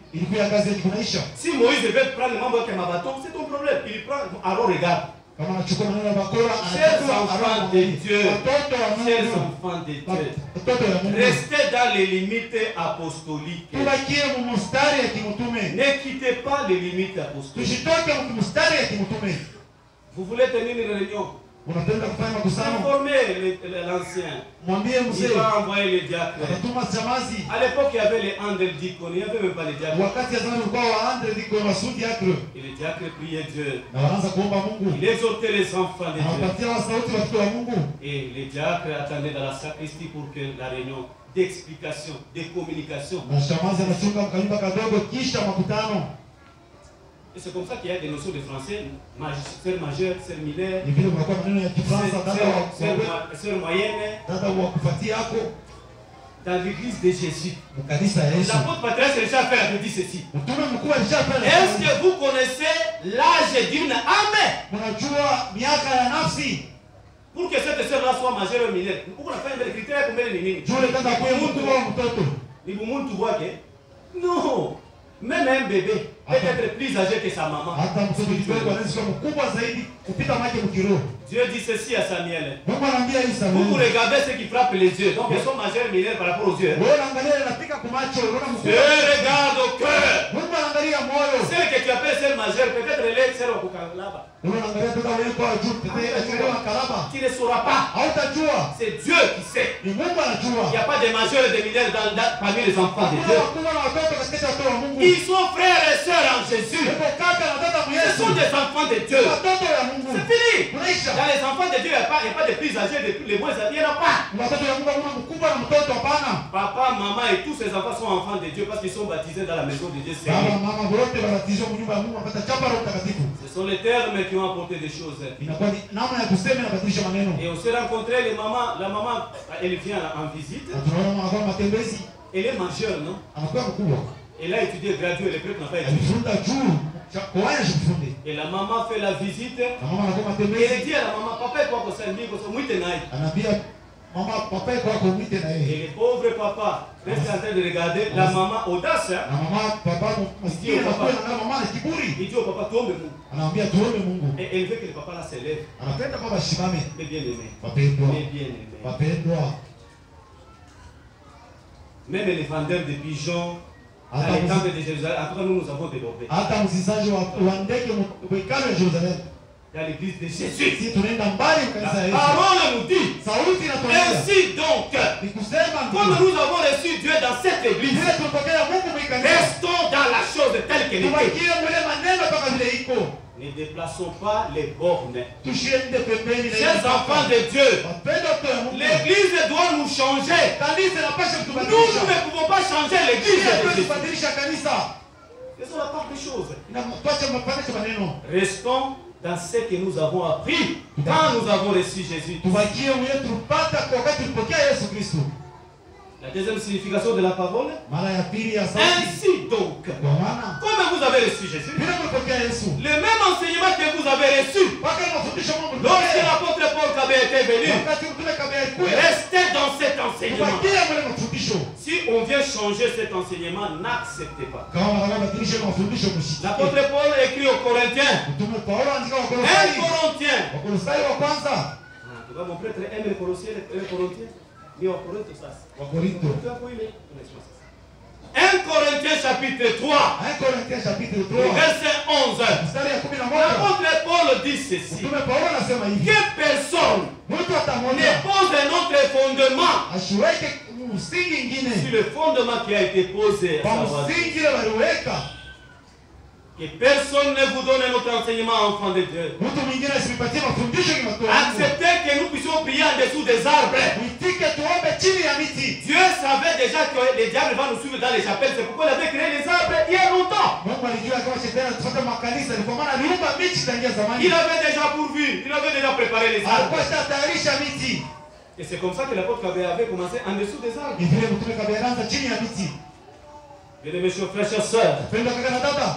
C: Si Moïse devait prendre le membre de ma bâton, c'est ton problème. Il prend, alors regarde. Chers enfants de Dieu, restez dans les limites apostoliques. Ne quittez pas les limites apostoliques. Vous voulez tenir une réunion? Informer l'ancien. Il va envoyer les diacres. À l'époque, il y avait les Andeldikon, il n'y avait même pas les diacres. Et les diacres priaient Dieu. Il exhortait les enfants de Dieu. Et les diacres attendaient dans la sacristie pour que la réunion d'explication, de communication. Et c'est comme ça qu'il y a des notions de français, sœur majeure, sœur mineure, sœur moyenne. Dans l'église de Jésus, l'apôtre patriarche Richard Fer avait dit ceci. Est-ce que vous connaissez l'âge d'une âme? Pour que cette sœur-là soit majeure ou mineure, pourquoi on a fait un critère pour mettre les lignes? Non, même un bébé. peut-être plus âgé que sa maman.
B: Hata mtoto kidogo anaweza kuwa mkubwa zaidi kupita maji mkiroho.
C: Dieu dit ceci à Samuel.
B: Mungu anaambia hii
C: Vous
B: Samuel.
C: regardez ce qui frappe les yeux. Donc ils sont majeurs et mineurs par rapport aux yeux.
B: Wewe unaangalia inapika kwa macho, unaona
C: Dieu
B: mkubwa.
C: regarde au cœur.
B: Mungu anaangalia moyo.
C: Celle que tu appelles celle majeure, peut-être elle est celle au Kukalaba.
B: Wewe unaangalia toka wewe kwa juu, tete achelewa kalaba.
C: Tu ne sauras pas.
B: Hautajua.
C: C'est Dieu qui sait.
B: Ni Mungu anajua.
C: Il n'y a pas de majeurs et de mineurs parmi les enfants de
B: Kuna
C: Dieu.
B: wakubwa na watoto katika watoto wa Mungu.
C: Ils sont frères et sœurs en Jésus.
B: Uko kaka na dada
C: Ce
B: Yesu.
C: sont des enfants de Dieu.
B: Watoto ya Mungu.
C: C'est fini.
B: Unaisha.
C: Dans les enfants de Dieu, il n'y a pas de plus âgés, de plus les moins âgés. Il n'y en a pas.
B: Watoto ya Mungu kuna mkubwa na mtoto hapana.
C: Papa, maman et tous ces enfants sont enfants de Dieu parce qu'ils sont baptisés dans la maison de Dieu.
B: Baba mama wote wanabatizwa kwa nyumba ya Mungu wanapata chapa Roho Mtakatifu.
C: Ce sont les termes qui ont apporté des choses.
B: Inakuwa ni namna ya kusema na kubadilisha maneno.
C: Et on s'est rencontré, la maman, elle vient en visite.
B: Na tunaona mwana matembezi
C: Elle est majeure, non?
B: anakuwa mkubwa.
C: Elle a étudié, gradué, elle est prête, n'a pas étudié.
B: Alifunza juu kwa haya jifunde.
C: Et la maman fait la visite.
B: Na mama anakuwa
C: Et elle
B: matembezi.
C: dit à la maman, papa, quoi que ça dit, que ça mouille naï.
B: Anaambia mama papa yako wako mwite na
C: Et
B: yeye.
C: le pauvre papa reste en train de regarder la maman audace. Hein?
B: Na mama papa maskini anakuwa na mama na kiburi.
C: Il dit au papa, tombe nous.
B: Anaambia tuombe Mungu.
C: Et elle veut que le papa là se lève.
B: Anapenda baba shimame.
C: Mais bien aimé.
B: Wapendwa.
C: Mais bien aimé.
B: Wapendwa.
C: Même les vendeurs de pigeons dans les temples de Jérusalem, en tout cas nous avons développé.
B: Hata mzizaji wa ndege mwekano ya Jerusalem.
C: Dans l'église de Jésus.
B: Si tunaenda mbali kanisa
C: La
B: Yesu.
C: parole nous dit.
B: Sauti inatuambia.
C: Ainsi donc,
B: Ni kusema
C: comme nous avons reçu Dieu dans cette église,
B: vile tulipokea Mungu mwikanisa.
C: restons dans la chose telle qu'elle est.
B: Tubakie mwele maneno kama vile iko.
C: Ne déplaçons pas les bornes.
B: Tushiende pembeni na
C: Chers enfants de Dieu,
B: wapendwa kwa Mungu.
C: l'église doit nous changer.
B: Kanisa inapaswa
C: Nous
B: kutubadilisha.
C: ne pouvons pas changer l'église.
B: Hatuwezi kubadilisha kanisa.
C: Faisons la part des choses.
B: Inapaswa mapandisha maneno.
C: Restons dans ce que nous avons appris quand nous avons reçu Jésus.
B: Tubakie mwele tulipata kwa wakati tulipokea Yesu Kristo.
C: La deuxième signification de la parole.
B: Mara ya pili ya sauti.
C: Ainsi donc,
B: Kwa maana
C: comme vous avez reçu Jésus,
B: vile tulipokea Yesu.
C: le même enseignement que vous avez reçu
B: Mpaka mafundisho Mungu.
C: lorsque l'apôtre Paul Kabé était venu,
B: Wakati mtume kabla ya kuja.
C: restez dans cet enseignement.
B: Tubakie mwele mafundisho.
C: Si on vient changer cet enseignement, n'acceptez pas.
B: Kama wanataka kubadilisha mafundisho mshike.
C: L'apôtre Paul écrit aux Corinthiens,
B: Mtume Paulo andika wa
C: 1
B: Kolosai.
C: Corinthiens.
B: Wa Kolosai wa kwanza.
C: Tu vois, mon prêtre aime les Corinthiens, les Corinthiens. Mais au Corinthiens, ça.
B: Wa Korinto.
C: 1 Corinthiens chapitre 3,
B: 1 Corinthiens chapitre 3.
C: verset 11.
B: Mstari ya 11.
C: L'apôtre Paul dit ceci,
B: Mtume Paulo anasema hivi.
C: que personne
B: Mtu
C: ne
B: atamwona
C: pose un autre fondement
B: asiweke msingi ingine.
C: sur le fondement qui a été posé. À
B: Kwa
C: savoir,
B: msingi ile waliweka.
C: que personne ne vous donne un autre enseignement, enfant de Dieu.
B: Mtu mwingine asipatie mafundisho kinatoa.
C: Acceptez que nous puissions prier en dessous des arbres.
B: Uitike tuombe chini ya miti.
C: Dieu savait déjà que le diable va nous suivre dans les chapelles. C'est pourquoi il avait créé les arbres il y a longtemps.
B: Mungu alijua kama shetani atafuata makanisa ni kwa maana aliumba miti tangia zamani.
C: Il avait déjà pourvu, il avait déjà préparé les arbres.
B: Alikuwa shatayarisha miti.
C: Et c'est comme ça que l'apôtre Kabé avait commencé en dessous des arbres.
B: Ni vile mtume kabeanza chini ya miti.
C: Bien-aimés chers frères et sœurs,
B: Penda kaka na dada.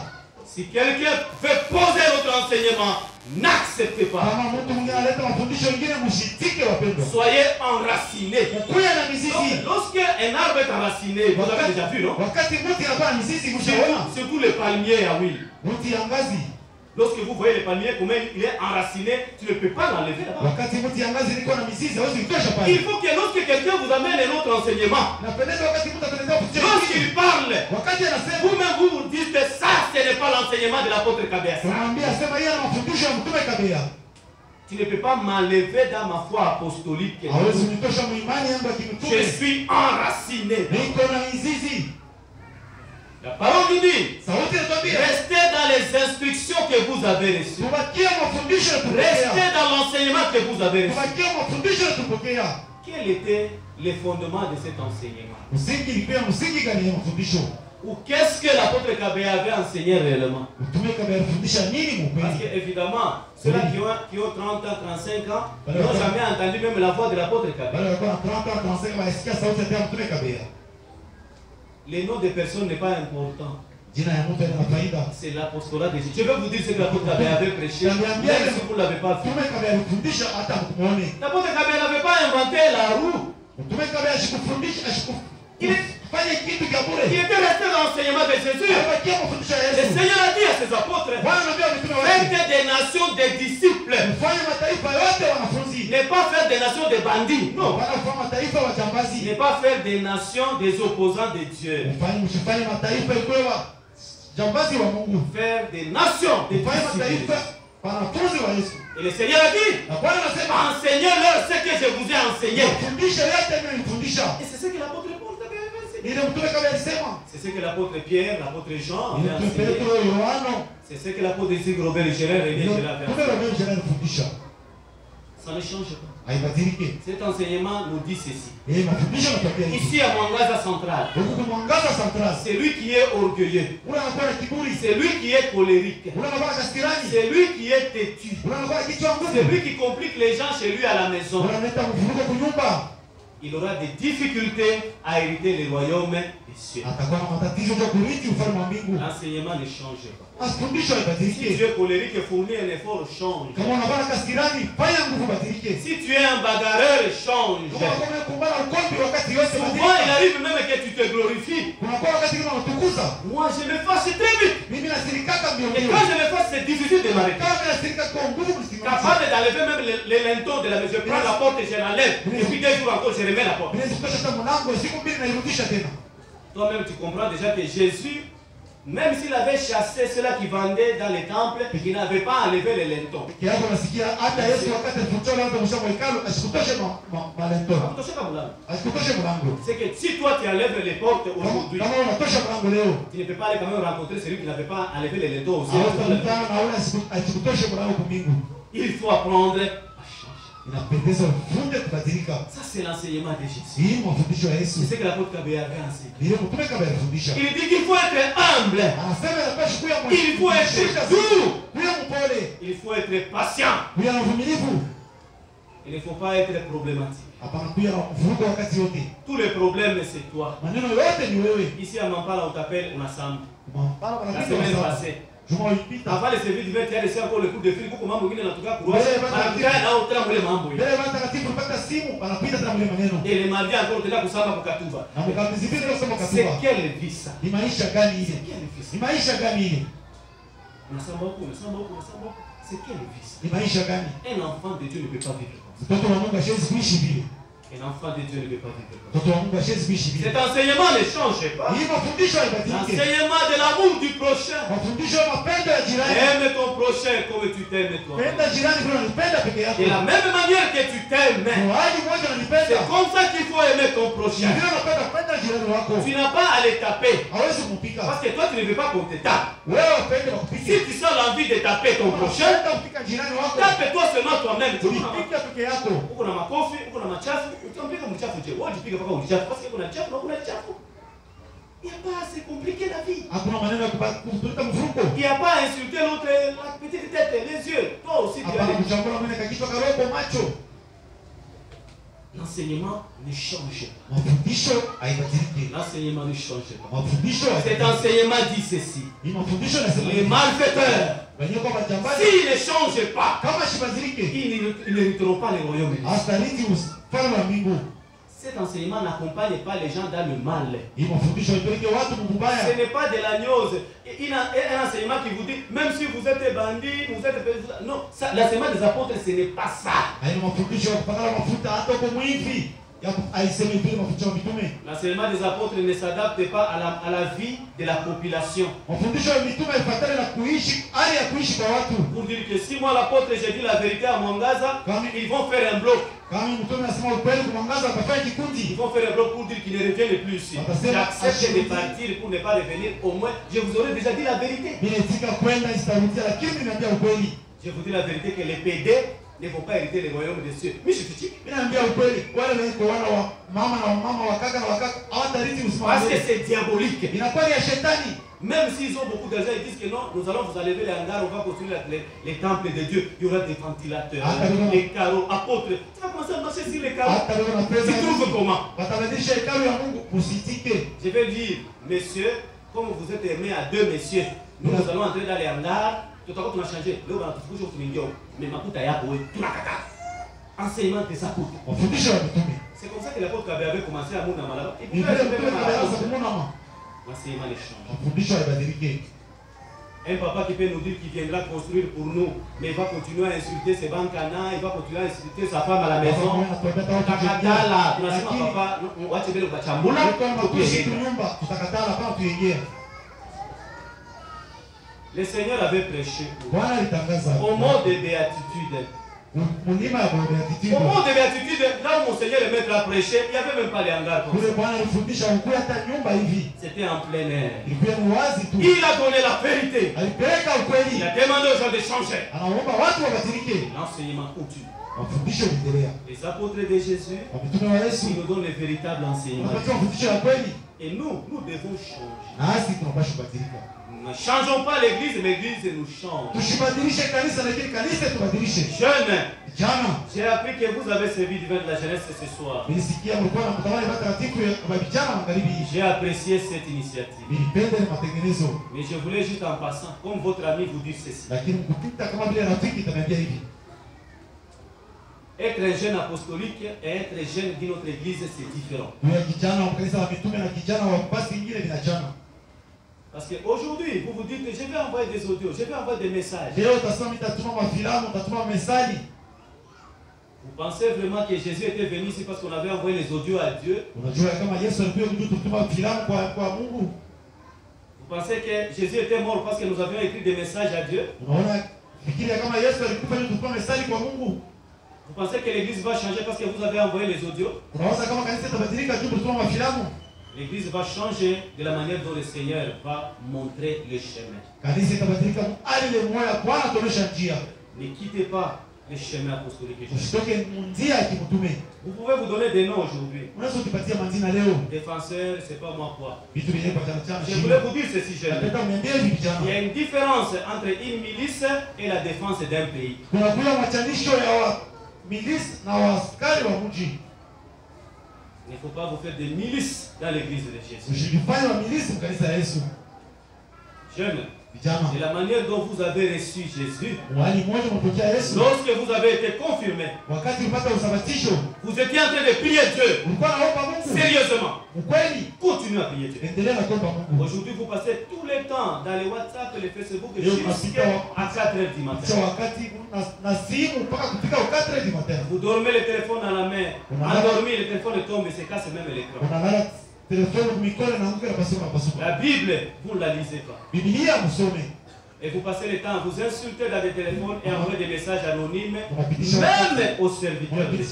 C: si quelqu'un veut poser notre enseignement, n'acceptez pas.
B: Kama mtu mwingine analeta mafundisho mengine mshitike wapendwa.
C: Soyez enracinés.
B: Kuya na mizizi.
C: Donc, lorsqu'un arbre est enraciné, vous avez déjà vu, non?
B: Wakati mti anakuwa na mizizi mshaona.
C: Surtout le palmier à huile.
B: Mti ya ngazi.
C: Lorsque vous voyez le palmier, comment il est enraciné, tu ne peux pas l'enlever là-bas.
B: Wakati mti ya ngazi liko na mizizi hawezi kutosha pale.
C: Il faut que lorsque quelqu'un vous amène un autre enseignement,
B: Napendeza wakati mtu atendea kutia.
C: lorsqu'il parle,
B: Wakati anasema
C: vous-même vous vous dites que ça, ce n'est pas l'enseignement de l'apôtre Kabé.
B: tunamwambia sema yeye ana mafundisho ya mtume kabea.
C: Tu ne peux pas m'enlever dans ma foi apostolique.
B: Hawezi kunitosha muimani yangu ya kimtume.
C: Je suis enraciné.
B: Niko na mizizi.
C: La parole nous dit,
B: Sauti inatuambia.
C: restez dans les instructions que vous avez reçues.
B: Tubakie mafundisho ya
C: Restez
B: tupokea.
C: dans l'enseignement que vous avez reçu.
B: Tubakie mafundisho ya tupokea.
C: Quel était le fondement de cet enseignement?
B: Msingi ilikuwa msingi gani ya mafundisho?
C: Ou qu'est-ce que l'apôtre Kabé avait enseigné réellement?
B: Mtume kabea alifundisha nini
C: Parce
B: mkweli?
C: que évidemment, ceux-là qui ont 30 ans, 35 ans, n'ont jamais entendu même la voix de l'apôtre Kabé.
B: Bale walikuwa na 30 ans 35 waisikia sauti ya mtume kabea.
C: Le nom des personnes n'est pas important.
B: Jina ya mtu ina faida.
C: C'est l'apostolat de Jésus. Je vais vous dire ce que l'apôtre Kabé avait prêché, même si vous ne l'avez pas fait.
B: Mtume kabea alifundisha hata muone.
C: L'apôtre Kabé n'avait pas inventé la roue.
B: Mtume kabea ashikufundisha ashikufanya kitu cha
C: Il
B: bure.
C: était resté dans l'enseignement l'enseignement de Jésus. Le Seigneur a dit à ses apôtres, faites des nations des disciples. Ne pas faire des nations des bandits. Non. Ne pas faire des nations des opposants de Dieu. Faire des nations des disciples. Et le Seigneur a dit, enseignez-leur ce que je vous ai enseigné. Et c'est ce que l'apôtre Paul avait enseigné. C'est ce que l'apôtre Pierre, l'apôtre Jean avait enseigné. C'est ce que l'apôtre Robert et Gérard avait enseigné. Ça ne change pas. Cet enseignement nous dit ceci. Ici à Mwangaza Central, c'est lui qui est orgueilleux, c'est lui qui est colérique, c'est lui qui est têtu, c'est lui qui complique les gens chez lui à la maison. Il aura des difficultés à hériter les royaumes des cieux. L'enseignement ne change pas. Si tu es colérique et fournit un effort, change. Si tu es un bagarreur, change. Souvent, il arrive même que tu te glorifies. Moi, je me fâche très vite. Et quand je me fâche, c'est difficile de m'arrêter. Capable d'enlever même les linteaux de la maison. Je prends la porte et je l'enlève. Et puis 2 jours encore, je remets la porte. Toi-même, tu comprends déjà que Jésus, même s'il avait chassé ceux-là qui vendaient dans les temples, il n'avait pas enlevé les lintons. C'est que si toi tu enlèves les portes aujourd'hui, tu ne peux pas aller quand même rencontrer celui qui n'avait pas enlevé les lintons aussi. Il faut apprendre à changer. Ça c'est l'enseignement de Jésus. C'est ce que l'apôtre Kabé avait enseigné. Il dit qu'il faut être humble. Il faut être doux. Il faut être patient. Il ne faut pas être problématique. Tous les problèmes c'est toi. Ici à Mampala on t'appelle Massam. La semaine passée. Avant les services divers, tu as laissé encore le coup de fil. Comment vous en tout cas pour et les mardis encore de là pour savoir pour Katouba. C'est quelle vie ça? C'est quelle vie ça? Un enfant de Dieu ne peut pas vivre comme ça. Un enfant de Dieu ne peut pas vivre comme ça. Cet enseignement ne change pas. L'enseignement de l'amour du prochain. Aime ton prochain comme tu t'aimes toi. De la même manière que tu t'aimes. C'est comme ça qu'il faut aimer ton prochain. Tu n'as pas à les taper. Parce que toi tu ne veux pas qu'on te tape. Si tu sens l'envie de taper ton prochain, tape-toi seulement toi-même. Il n'y a pas à se compliquer la vie. Il n'y a pas à insulter l'autre, la petite tête, les yeux. Toi aussi tu as. L'enseignement ne change pas. L'enseignement ne change pas. Cet enseignement dit ceci. Les malfaiteurs, s'ils ne changent pas, ils n'hériteront pas les royaumes. Cet enseignement n'accompagne pas les gens dans le mal. Ce n'est pas de la gnose. Un enseignement qui vous dit, même si vous êtes bandit, vous êtes... Non, l'enseignement des apôtres, ce n'est pas ça. L'enseignement des apôtres ne s'adapte pas à la vie de la population. Pour dire que si moi l'apôtre j'ai dit la vérité à Mwangaza, ils vont faire un bloc. Ils vont faire un bloc pour dire qu'ils ne reviennent plus ici. J'accepte de partir pour ne pas revenir. Au moins, je vous aurais déjà dit la vérité. Je vous dis la vérité que les PD ne vont pas hériter les royaumes des cieux. Mais je te dis. Parce que c'est diabolique. Même s'ils ont beaucoup d'argent, ils disent que non, nous allons vous enlever les hangars, on va construire les temples de Dieu. Il y aura des ventilateurs, les carreaux, apôtres. Tu vas commencer à marcher sur les carreaux. Tu trouves comment? Je vais dire, messieurs, comme vous êtes aimés à 2 messieurs, nous allons entrer dans les hangars. Tu as changé. Enseignement des apôtres. C'est comme ça que l'apôtre avait commencé à Mounama là-bas. L'enseignement les change.
B: Mafundisho yabadilike.
C: Un papa qui peut nous dire qu'il viendra construire pour nous, mais il va continuer à insulter ses bancana, il va continuer à insulter sa femme à la maison. Tutakatala, tunasema papa, wache vile ukachambula. Le Seigneur avait prêché au mot de béatitude. Au mot de béatitude, là où mon Seigneur le maître a prêché, il n'y avait même pas les hangars comme ça. C'était en plein air. Il a donné la vérité. Il a demandé aux gens de changer. L'enseignement continue. Les apôtres de Jésus, ils nous donnent le véritable enseignement. Et nous devons changer. Ne changeons pas l'église, l'église nous change. Jeunes, j'ai appris que vous avez servi du vin de la jeunesse ce soir. J'ai apprécié cette initiative. Mais je voulais juste en passant, comme votre ami, vous dire ceci. Être un jeune apostolique et être jeune d'une autre église, c'est différent. Parce qu'aujourd'hui, vous vous dites, je vais envoyer des audios, je vais envoyer des messages. Vous pensez vraiment que Jésus était venu ici parce qu'on avait envoyé les audios à Dieu? Vous pensez que Jésus était mort parce que nous avions écrit des messages à Dieu? Vous pensez que l'église va changer parce que vous avez envoyé les audios? L'église va changer de la manière dont le Seigneur va montrer le chemin. Ne quittez pas le chemin apostolique. Vous pouvez vous donner des noms aujourd'hui. Défenseur, c'est pas moi quoi. Je voulais vous dire ceci, jeune. Il y a une différence entre une milice et la défense d'un pays. Il ne faut pas vous faire des milices dans l'église de Jésus. Jeunes, de la manière dont vous avez reçu Jésus, lorsque vous avez été confirmé, vous étiez en train de prier Dieu sérieusement. Continuez à prier Dieu. Aujourd'hui, vous passez tout le temps dans les WhatsApp et les Facebook jusqu'à 4h du matin. Vous dormez le téléphone dans la main, endormi, le téléphone tombe et se casse même l'écran. La Bible, vous ne la lisez pas. Et vous passez le temps à vous insulter dans des téléphones et envoyer des messages anonymes, même aux serviteurs de Dieu.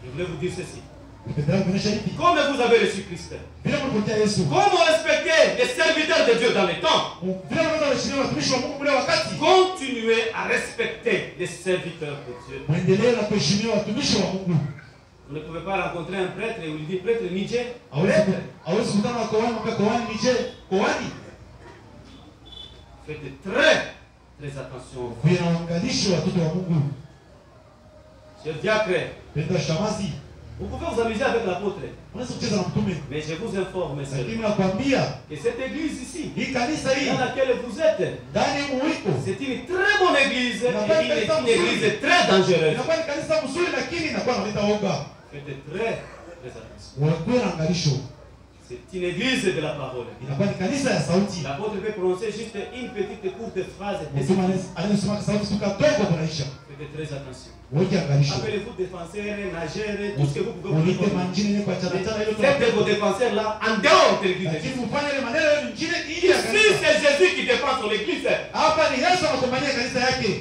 C: Je voulais vous dire ceci. Comme vous avez reçu Christ, comment respecter les serviteurs de Dieu dans les temps, continuez à respecter les serviteurs de Dieu. Vous ne pouvez pas rencontrer un prêtre et vous lui dites prêtre Niger. Faites très attention. Cher diacre, vous pouvez vous amuser avec l'apôtre. Mais je vous informe seulement que cette église ici, dans laquelle vous êtes, c'est une très bonne église et une église très dangereuse. Faites très attention. C'est une église de la parole. L'apôtre peut prononcer juste une petite courte phrase. Faites très attention. Appelez-vous défenseurs, nageurs, tout ce que vous pouvez vous dire. Faites vos défenseurs là en dehors de l'église. Ici, c'est Jésus qui défend son église.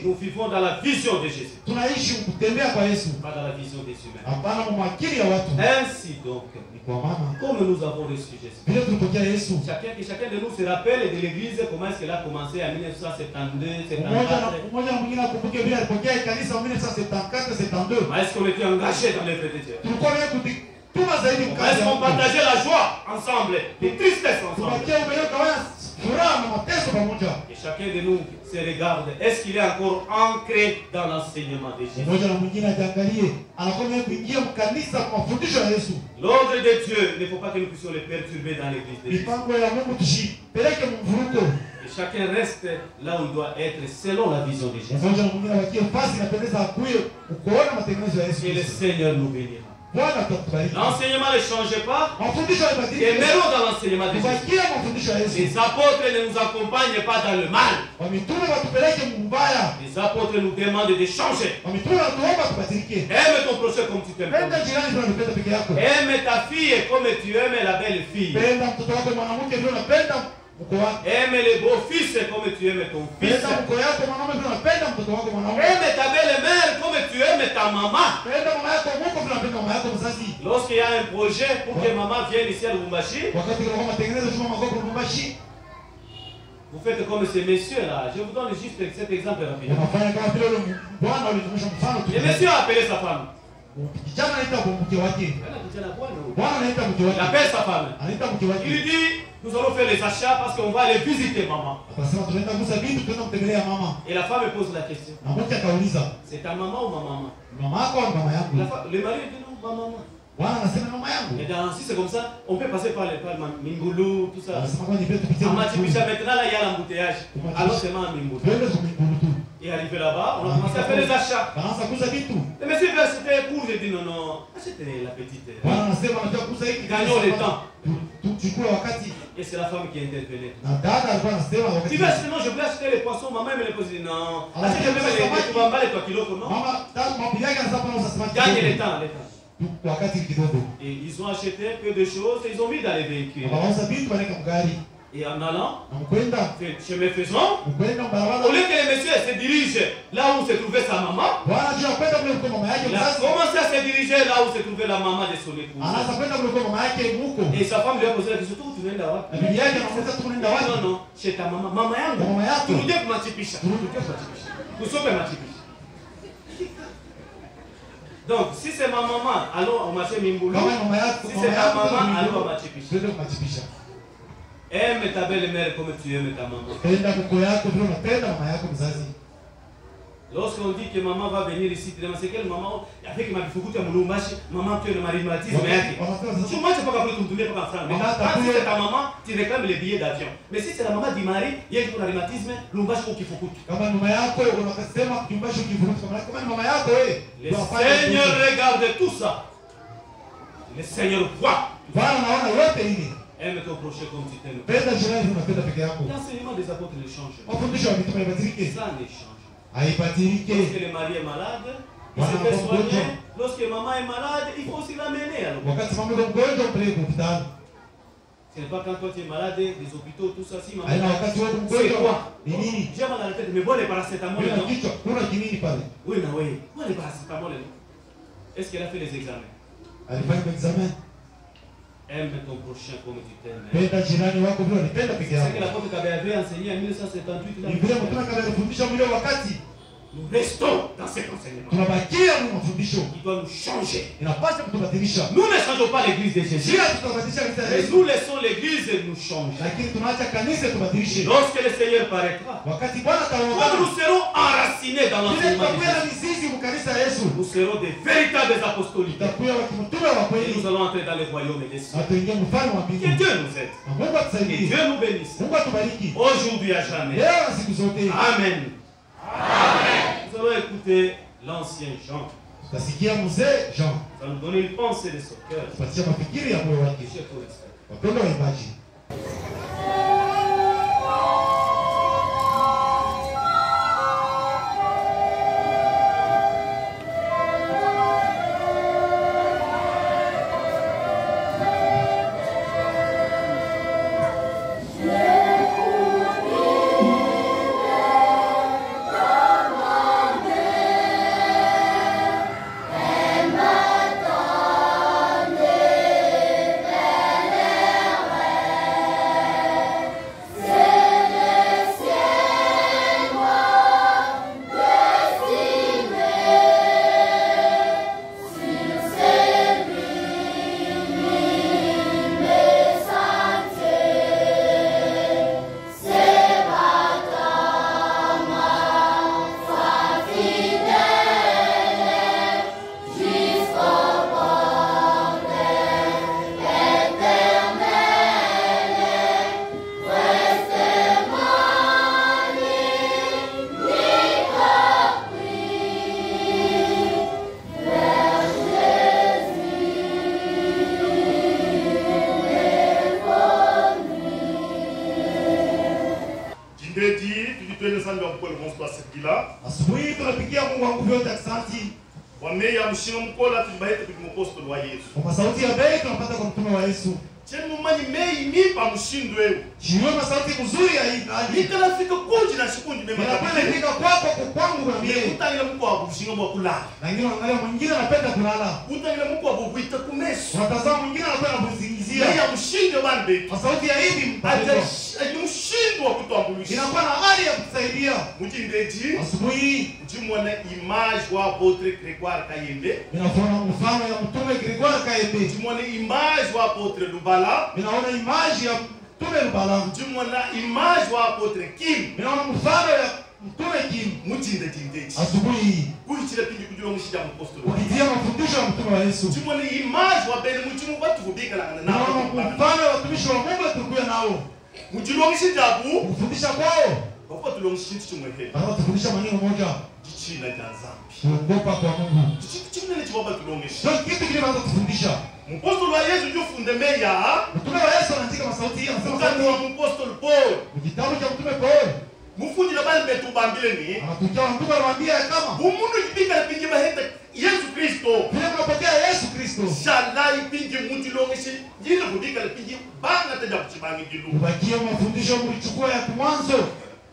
C: Nous vivons dans la vision de Jésus. Pas dans la vision des humains. Ainsi donc, comme nous avons reçu Jésus. Chacun de nous se rappelle de l'église, comment est-ce qu'elle a commencé en 1972, 1974. Est-ce qu'on était engagé dans l'œuvre de Dieu? Est-ce qu'on partageait la joie ensemble, les tristesses ensemble? Et chacun de nous se regarde. Est-ce qu'il est encore ancré dans l'enseignement de Jésus? L'ordre de Dieu, il ne faut pas que nous puissions le perturber dans l'église de Jésus. Et chacun reste là où il doit être selon la vision de Jésus. Et le Seigneur nous bénira. L'enseignement ne changeait pas. Et même dans l'enseignement de Jésus. Les apôtres ne nous accompagnent pas dans le mal. Les apôtres nous demandent de changer. Aime ton prochain comme tu t'aimes. Aime ta fille comme tu aimes la belle fille. Aime les beaux-fils comme tu aimes ton fils. Aime ta belle-mère comme tu aimes ta maman. Lorsqu'il y a un projet pour que maman vienne ici à Lubumbashi, vous faites comme ces messieurs-là. Je vous donne juste cet exemple rapide. Le monsieur a appelé sa femme. Il appelle sa femme. Il lui dit, nous allons faire les achats parce qu'on va aller visiter maman. Et la femme pose la question. C'est ta maman ou ma maman? Le mari dit non, ma maman. Et dans, si c'est comme ça, on peut passer par le Mingoulou, tout ça. À Matipicha, maintenant là il y a l'embouteillage. Alors c'est ma Mingoulou. Et arrivé là-bas, on a commencé à faire les achats. Le monsieur c'était pour, j'ai dit non, non, achetez la petite. Gagnons le temps. Et c'est la femme qui est intervenue. Tu veux acheter, non, je voulais acheter les poissons, maman me les pose, non. Achetez même les toubambas, les 3 kilos, non. Gagne le temps, Et ils ont acheté peu de choses et ils ont mis dans les véhicules. Et en allant, chemin faisant, au lieu que le monsieur se dirige là où se trouvait sa maman, il a commencé à se diriger là où se trouvait la maman de son épouse. Et sa femme lui a posé la question, tu viens d'avoir? Non, non, chez ta maman. Maman, tu nous dis que Matipicha. Vous savez Matipicha. Donc, si c'est ma maman, allons au marché Mimboulou. Si c'est ta maman, allons au Matipicha. Aime ta belle-mère comme tu aimes ta maman. Lorsqu'on dit que maman va venir ici, c'est quelle maman? Avec ma difficulté à Moulumbashi, maman qui a le rhumatisme. Tu ne sais pas qu'après tu ne pas en France. Mais quand c'est ta maman, tu réclmes les billets d'avion. Mais si c'est la maman du mari, il y a le rhumatisme, Lumbashi au Kifukutu. Le Seigneur regarde tout ça. Le Seigneur voit. Aime ton prochain comme tu t'aimes. L'enseignement des apôtres ne change pas. Ça ne change. Lorsque le mari est malade, il se fait soigner. Lorsque maman est malade, il faut aussi l'amener. Ce n'est pas quand toi tu es malade, des hôpitaux, tout ça. Si maman est malade, c'est quoi? J'ai mal à la tête, mais bon, les paracétamol. Oui, oui. Bon, les paracétamol. Est-ce qu'elle a fait les examens? Aime ton prochain comme tu t'aimes. C'est que l'apôtre Kabé avait enseigné en 1978. Nous restons dans cet enseignement. Il doit nous changer. Nous ne changeons pas l'église de Jésus. Mais nous laissons l'église nous changer. Lorsque le Seigneur paraîtra, quand nous serons enracinés dans l'enseignement de Jésus, nous serons des véritables apostoliques. Et nous allons entrer dans le royaume des cieux. Que Dieu nous aide. Que Dieu nous bénisse. Aujourd'hui à jamais. Amen. Nous allons écouter l'ancien Jean. Ça nous donne une pensée de son cœur.
A: nzambe mukolo monso asepila.
B: Asubuhi tunapigia Mungu wa nguvu yote asante.
A: Wameya mshino mkola tujibahete kumapostoli wa Yesu.
B: Kwa sauti ya bei tunapata kwa mtume wa Yesu.
A: Cheni mumani mei nipa mshindo wewe.
B: Jiwe masauti mzuri ya hii hali.
A: Nikalafika kunji na shikundi mema.
B: Napenda fika kwako kwangu na mimi.
A: Utangile Mungu wa bushinga mwa kulala.
B: Na ngine angalia mwingine anapenda kulala.
A: Utangile Mungu wa bubuita kumeso.
B: Watazama mwingine anapenda kuzingizia.
A: Ya mshindo bana be.
B: Kwa sauti ya hivi
A: hata mshindo wa kutuambulisha.
B: Inakuwa na hali ya kutusaidia.
A: Mjindeji.
B: Asubuhi
A: mjimwana image wa Apotre Grégoire Kayembe.
B: Ninaona mfano ya mtume Grégoire Kayembe.
A: Mjimwana image wa Apotre Lubala.
B: Ninaona image ya mtume Lubala.
A: Mjimwana image wa Apotre Kim.
B: Ninaona mfano ya mtume Kim.
A: Mjindeji.
B: Asubuhi
A: kuichira pindi kujilongishija apostoli.
B: Kupitia mafundisho ya mtume wa Yesu.
A: Mjimwana image wa bene mjimu batu kubika na
B: nao. Mfano wa watumishi wa Mungu tulikuwa nao.
A: Mjilongishija abu.
B: Kufundisha kwao.
A: Kwa tulongishija chumwehe.
B: Baba tufundisha maneno moja.
A: Jichina cha dhambi.
B: Kuogopa kwa Mungu.
A: Jichina ni chibaba tulongesha.
B: Ndio kitu kile baba tufundisha.
A: Mpostoli wa Yesu ndio funde meya.
B: Mtume wa Yesu anaandika masauti hii anasema
A: kwa mpostoli Paul.
B: Kitabu cha mtume Paul.
A: Mufundi na bali betu bambile ni.
B: Anakuja mtume anamwambia kama
A: umuntu kipika pingi baheta Yesu Kristo.
B: Vile tunapokea Yesu Kristo.
A: Shalai pingi muntu longeshe jina kubika pingi banga taja kuchibangi dilu.
B: Ubakie mafundisho mlichukua ya mwanzo.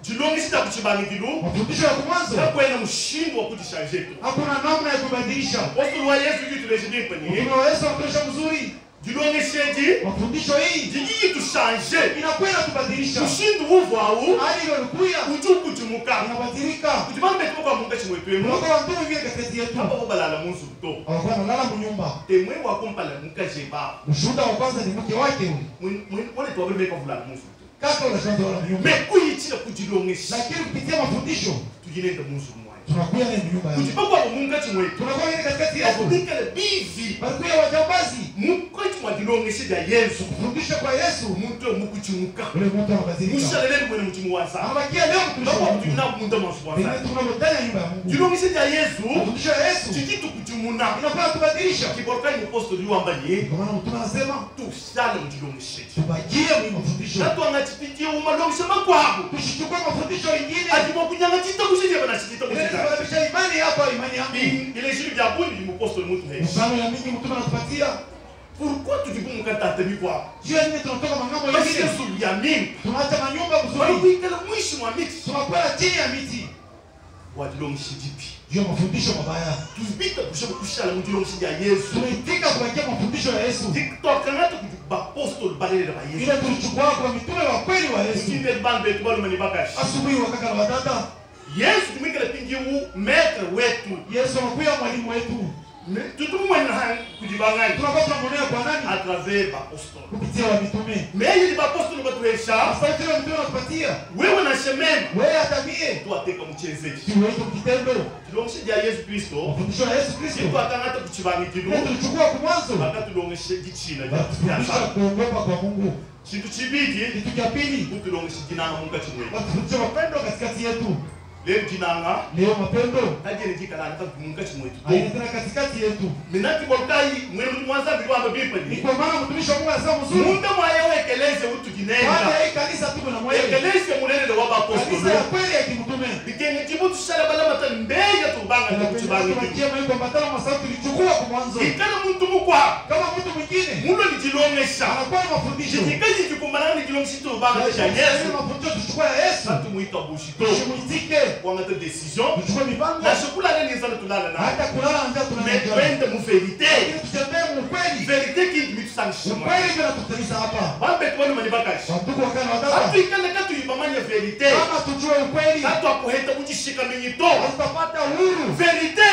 A: Jilongeshe ta kuchibangi dilu.
B: Mafundisho ya mwanzo.
A: Hapo ina mshindo wa kujishange tu.
B: Hakuna namna ya kubadilisha.
A: Apostoli wa Yesu jitu lejibi pani.
B: Mtume wa Yesu anatosha mzuri.
A: Jilongesheji
B: mafundisho hii
A: jiji tu changer
B: inakwenda kubadilisha
A: mshindo huvu au
B: hali ilikuya
A: ujuku jumuka
B: inabadilika
A: kujibambe kwa Mungu chimwetu yenu
B: kwa watu wengine katikati yetu
A: hapo balala munzu to
B: hawakuwa wanalala mnyumba
A: temwe wa kumpala mukajeba
B: mshuhuda wa kwanza ni mke wake
A: wale tu wabebe kwa fulani munzu
B: kaka unashanza wala mnyumba
A: mekuichira kujilongesha
B: lakini kupitia mafundisho
A: tujinenda munzu
B: tunakuya na nyumba yake
A: kujibamba kwa Mungu chimwetu
B: tunakuwa katikati yetu
A: bikale bizi
B: balikuwa wajambazi
A: Mungu chimwadilongesha ya Yesu
B: kufundisha kwa Yesu
A: mtu mukuchimuka
B: ule mtu anabadilika
A: mushalele mwene mtimu wanza
B: anabakia leo mtumishi wa Mungu
A: tuna munda mwanza
B: ndio tunamotanya nyumba ya Mungu
A: dilongesha ya Yesu
B: kufundisha Yesu
A: chikitu kuchimuna
B: inakuwa kubadilisha
A: kiborkai apostoli wambaye
B: kwa maana mtume anasema
A: tusale mdilongesha
B: tubakie mwi mafundisho
A: natu angachipitia umalongesha makwabu
B: tusichukue mafundisho mengine
A: atimo kunyanga chita kushije bana chita
B: kushije imani hapa imani yangu
A: ile shiri ya bundi ni apostoli mtu hai
B: mfano ya mingi mtume anatupatia
A: pourquoi tu dis pour mkata temi kwa
B: jua nini tunatoka mangambo
A: basi
B: yengine
A: Yesu ya mimi
B: tunaacha manyumba
A: wala
B: mzuri
A: kuikala mwisho wa miti
B: tunakuwa chini ya miti
A: wadilongesha jipi
B: jua mafundisho mabaya
A: tuzibita kusha kushala mdilongesha ya Yesu
B: tunaitika kubakia mafundisho ya Yesu
A: TikTok ngata kuba apostoli balele ba Yesu
B: ile tulichukua kwa mitume wa kweli wa Yesu
A: kinde bande tubalu mani bakashi
B: asubuhi wakaka na wadada
A: Yesu tumikala pingi u maître wetu
B: Yesu anakuwa mwalimu wetu
A: tutumwe na kujibangani
B: tunakuwa tunamonea kwa nani
A: à travers apostoli
B: kupitia wa mitume
A: mais il apostoli batuesha
B: asante wa mitume wanatupatia
A: wewe na shemema
B: wewe atabie
A: tuateka mchezeji
B: kiwetu kitendo
A: tulongeshe ya Yesu Kristo
B: mafundisho ya Yesu Kristo
A: siku atangata kuchibanga kidu
B: tulichukua kwa mwanzo
A: wakati tulongeshe gichina
B: tufundisha kuogopa kwa Mungu
A: kitu chibidi
B: kitu cha pili
A: tulongeshe kinanga Mungu chimwe
B: watufundisha mapendo katikati yetu
A: leo kinanga
B: leo mapendo
A: tajeni kikala hata Mungu chimwe
B: aina katikati yetu
A: minati bolkai mwenu mwanza bilwa bipa
B: ni
A: ni
B: kwa maana mtumishi wa Mungu anasema mzuri
A: Mungu mwayewekeleze utu
B: baada
A: kinenda
B: ya hii kanisa tuko na mwewe
A: ekeleze mulele wa apostoli
B: kanisa ya kweli ya kimtume
A: bikenge kibutu shala bala mata mbega tubanga kuchibanga kidu
B: tunakia mwenye kwa matano masauti tulichukua kwa mwanzo
A: ikana muntu mukwa
B: kama mtu mwingine
A: muno nijilongesha
B: anakuwa na mafundisho
A: jikaji jikumbana nijilongesha tubanga cha Yesu
B: mafundisho tuchukua ya Yesu
A: hatu muita bushito
B: tushimwitike
A: wangata decision
B: tuchukue mipango
A: na shukula nene nzana tulala na
B: hata kulala nje
A: mais
B: tunaenda
A: twende mu verite
B: tutembee mu kweli
A: verite ki mitusangishima
B: kweli ndio tutalisa hapa
A: bambe tuone manibakashi
B: watuko wakana wadada
A: hatu ikana katu ibamanya verite
B: kama tujue ukweli
A: hatu akuheta kujishika minyito
B: tutapata uhuru
A: verite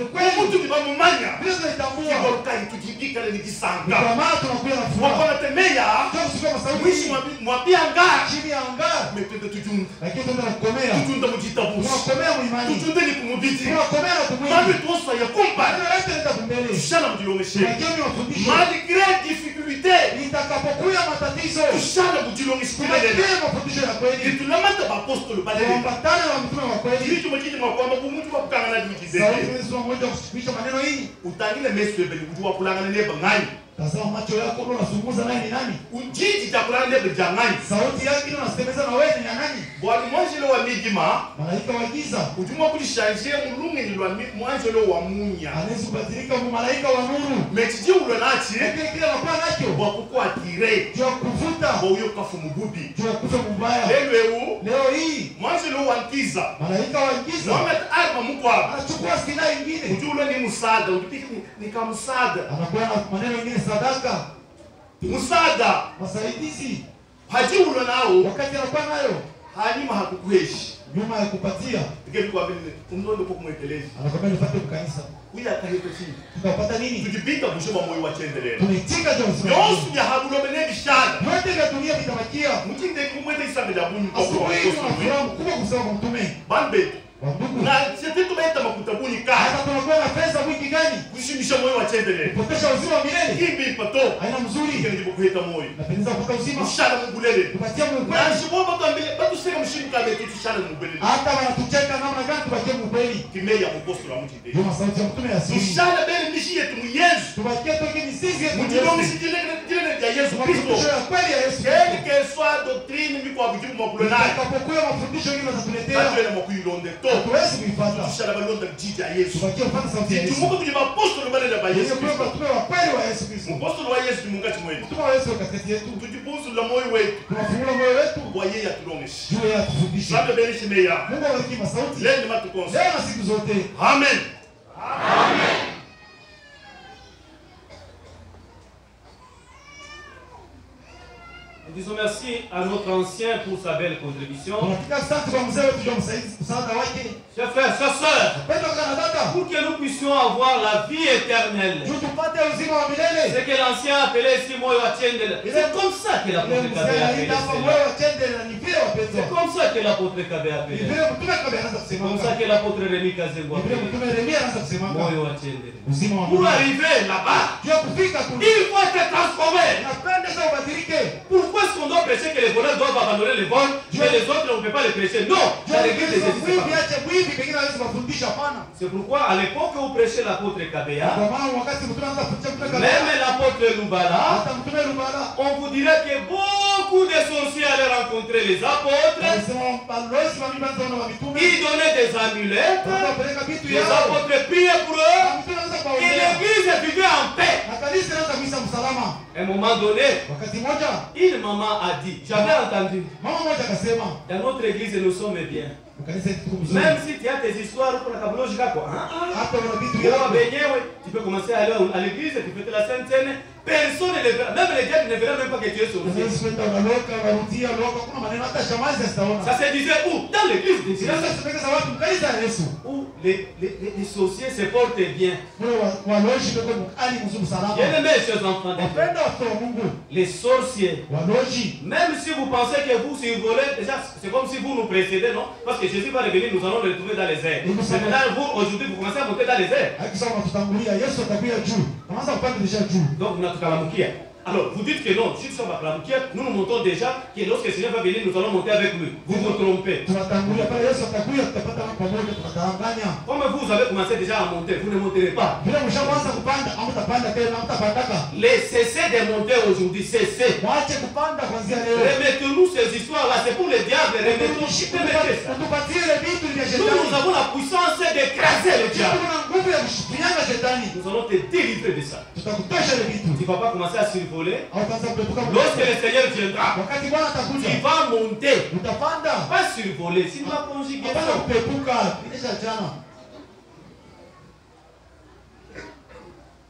B: ukweli
A: mutu nibamumanya
B: bila tunatambua
A: kiborkai tujibikale nikisanga
B: kwa maana tunakuwa na furaha
A: wakona temeya
B: sio kusikia masauti
A: mwishi mwapiyanga
B: chini ya anga
A: metende tujunga
B: lakini tunaenda kukomea
A: tujunda mujitabushi
B: tunakomea muimani
A: tujunde ni kumubiti
B: tunakomea na
A: mambi
B: kumwili
A: tuosa ya kumpa
B: ndio yote nitakumbele
A: tushana mujilongeshe
B: lakini mafundisho
A: malgré difficulté
B: itakapokuya matatizo
A: tushana mujilongeshe kumelele
B: tunakie mafundisho ya kweli
A: tulamata bapostoli balele
B: tuambatane na mtume wa kweli
A: kilicho machini makwamba kumuntu bakukangana
B: sauti
A: dikizete
B: Yesu mmoja kusikia maneno hii
A: utangile meso ebeli kujua kulangana neba ngani
B: Tazama macho yako unazungumza naye ni nani?
A: Ujiji chakula ndebe jangani.
B: Sauti yake unasemeza na wewe ni nani?
A: Bwana mwanjelo wa mijima,
B: malaika wa giza.
A: Ujuma kulishanjie mulungu ni lwa mwanjelo wa munya.
B: Anaweza kubadilika mu malaika wa nuru.
A: Metiji ulwe nachi.
B: Kile anakuwa nacho.
A: Bwa kukua tire.
B: Jua kuvuta.
A: Bwa uyo kafu mugubi.
B: Jua kufa mbaya.
A: Leo
B: hii
A: mwanjelo wa nkiza.
B: Malaika wa giza.
A: Mohamed arma mkwa.
B: Anachukua silaha nyingine.
A: Ujule ni musada, ujipiki ni kama musada.
B: Anakuwa na maneno mengine sadaka.
A: Musada.
B: Masaidizi.
A: Haji ulwe nao.
B: Wakati anakuwa nayo.
A: Hanyuma hakukuheshi.
B: Nyuma ya kupatia.
A: Ikeli kwa vile umnondo kwa kumwekelezi.
B: Anakwambia nipate kanisa.
A: Huyu atahita chini.
B: Tutapata nini?
A: Tujibika mshoba moyo wa chendelele.
B: Tunaitika je usema.
A: Yosu ya habulo menegi shada.
B: Yote ya dunia vitabakia.
A: Mtinde kumwete isabe da bunyi kwa
B: kwa kwa kubwa kusema kwa mtume.
A: Bambe.
B: Wandugu.
A: Na sisi tumeita makutabuni ka.
B: Hata tunakuwa na pesa mwingi gani?
A: Kushimisha moyo wa chendelele.
B: Kupotesha uzima milele.
A: Hivi pato.
B: Haina mzuri.
A: Kile ndipo kuheta moyo.
B: Napendeza kupata uzima.
A: Mshana mugulele.
B: Tupatie Mungu.
A: Na shibomba tuambile bado sema mshimu kama kitu shana mugulele.
B: Hata wanatucheka namna gani tupatie Mungu kweli.
A: Kimeya mposto la mtinde.
B: Ndio sauti ya mtume ya siri.
A: Mshana bele mishi yetu mu Yesu.
B: Tupatie toke mizizi yetu.
A: Mtinde mshijile ya Yesu Kristo.
B: Ya kweli ya Yesu.
A: Quelle que soit doctrine miko abujibu makulonai.
B: Tukapokuwa mafundisho yenu zatatuletea.
A: Bado ile makuilonde to.
B: Tuwezi kuifuata.
A: Tushana balonda jiji ya Yesu.
B: Tupatie kupata sauti ya Yesu.
A: Tumuko kwenye apostoli bale ya Yesu.
B: Yesu kwa mtume wa kweli wa Yesu Kristo.
A: Apostoli wa Yesu ni mungati mwetu.
B: Mtume wa Yesu katikati yetu.
A: Tujibusu la moyo wetu.
B: Tunafungua moyo wetu.
A: Kwa yeye atulomeshi.
B: Juu ya kufundisha.
A: Sabe bele shimeya.
B: Mungu awabariki masauti.
A: Leo ni matukonsa.
B: Leo na siku zote.
A: Amen. Amen.
C: Nous disons merci à notre ancien pour sa belle contribution. Chers frères, chers sœurs, pour que nous puissions avoir la vie éternelle, c'est que l'ancien appelait ici Moyo Atiendel. C'est comme ça que l'apôtre Kabé a appelé. C'est comme ça que l'apôtre Kabé a appelé. C'est comme ça que l'apôtre Rémi Kazengo a appelé. Moyo Atiendel. Pour arriver là-bas, il faut être transformé. Pourquoi est-ce qu'on doit prêcher que les voleurs doivent abandonner les vols, mais les autres on ne peut pas les prêcher? Non, dans l'église de Jésus. C'est pourquoi à l'époque où prêchait l'apôtre Kabéa, même l'apôtre Lubala, on vous dirait que beaucoup de sorciers allaient rencontrer les apôtres. Ils donnaient des amulettes, les apôtres priaient pour eux, et l'église vivait en paix. À un moment donné, une maman a dit, j'avais entendu, dans notre église nous sommes bien. Même si tu as tes histoires pour la cabologie, tu peux commencer à aller à l'église, tu fais la Sainte Seine, personne ne le verra, même les diables ne verront même pas que tu es sorcier. Ça se disait où? Dans l'église de Jésus. Où les sorciers se portent bien. Bien-aimés, chers enfants, les sorciers, même si vous pensez que vous survolez, déjà c'est comme si vous nous précédez, non? Parce que Jésus va revenir, nous allons le retrouver dans les airs. Maintenant, vous, aujourd'hui, vous commencez à monter dans les airs. Donc, alors, vous dites que non, si nous sommes à Kalamukia, nous montons déjà que lorsque le Seigneur va venir, nous allons monter avec lui. Vous vous trompez. Comme vous avez commencé déjà à monter, vous ne monterez pas. Les cessez de monter aujourd'hui, cessez. Remettez-nous ces histoires-là, c'est pour le diable. Remettez ça. Nous avons la puissance d'écraser le diable. Nous allons te délivrer de ça. Tu ne vas pas commencer à survoler. Lorsque le Seigneur viendra, tu vas monter. Pas survoler, sinon la conjugaison.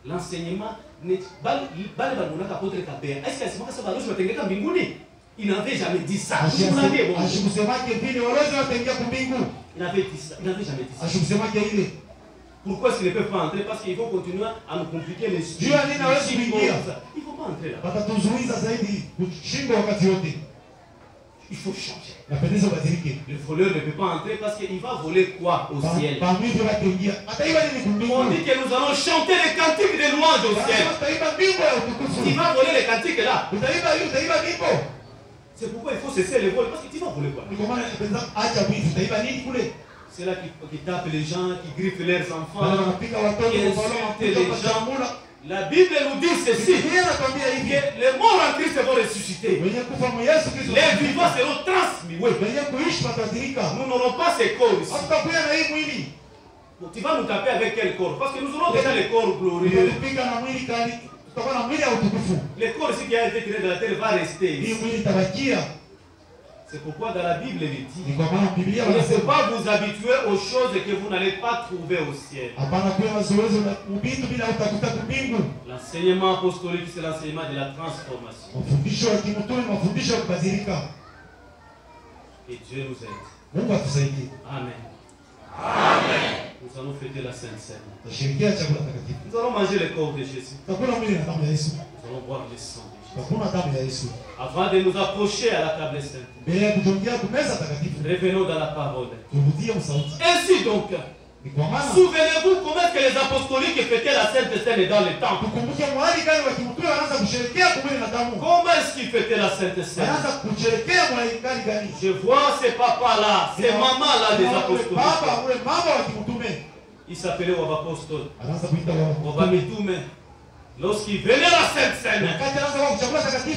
C: L'enseignement, il n'avait jamais dit ça. Il n'avait jamais dit ça. Pourquoi est-ce qu'ils ne peuvent pas entrer? Parce qu'il faut continuer à nous compliquer les choses. Il ne faut pas entrer là. Il faut changer. Le voleur ne peut pas entrer parce qu'il va voler quoi au ciel? On dit que nous allons chanter les cantiques de louange au ciel. Il va voler les cantiques là. C'est pourquoi il faut cesser les vols. Parce que tu vas voler quoi? C'est là qui tapent les gens, qui griffent leurs enfants, qui insultent les gens. La Bible nous dit ceci, que les morts en Christ vont ressusciter. Les vivants seront transmis. Nous n'aurons pas ces corps ici. Donc, tu vas nous taper avec quel corps? Parce que nous aurons déjà les corps glorieux. Les corps ici qui a été créé de la terre va rester ici. C'est pourquoi dans la Bible il dit, il ne faut pas vous habituer aux choses que vous n'allez pas trouver au ciel. L'enseignement apostolique, c'est l'enseignement de la transformation. Et Dieu nous aide. Amen. Amen. Nous allons fêter la Sainte Seine. Nous allons manger le corps de Jésus. Nous allons boire le sang de Jésus. Avant de nous approcher à la table sainte, revenons dans la parole. Ainsi donc, souvenez-vous comment est-ce que les apostoliques fêtaient la Sainte Seine dans le temple. Comment est-ce qu'ils fêtaient la Sainte Seine? Je vois ces papas-là, ces mamans-là des apostoliques. Ils s'appelaient Wabapostol, Wabamitume. Lorsqu'ils venaient à la Sainte Seine,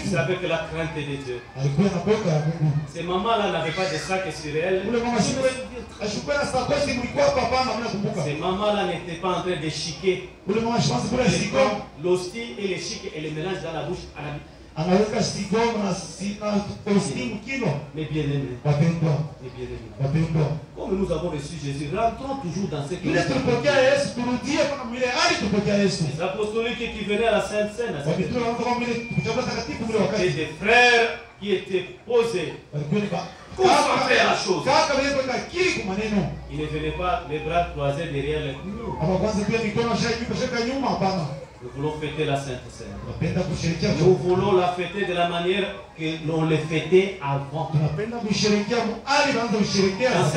C: c'est avec la crainte de Dieu. Ces mamans-là n'avaient pas de sac sur elles. Ces mamans-là n'étaient pas en train de chiquer. L'hostie et les chics et les mélanges dans la bouche. Mais bien aimés, comme nous avons reçu Jésus, rentrons toujours dans ce que nous avons. Les apostoliques qui venaient à la Sainte Seine, c'était des frères qui étaient posés, concentrés à la chose. Ils ne venaient pas les bras croisés derrière les genoux. Nous voulons fêter la Sainte Seine. Nous voulons la fêter de la manière que l'on le fêtait avant. Dans ce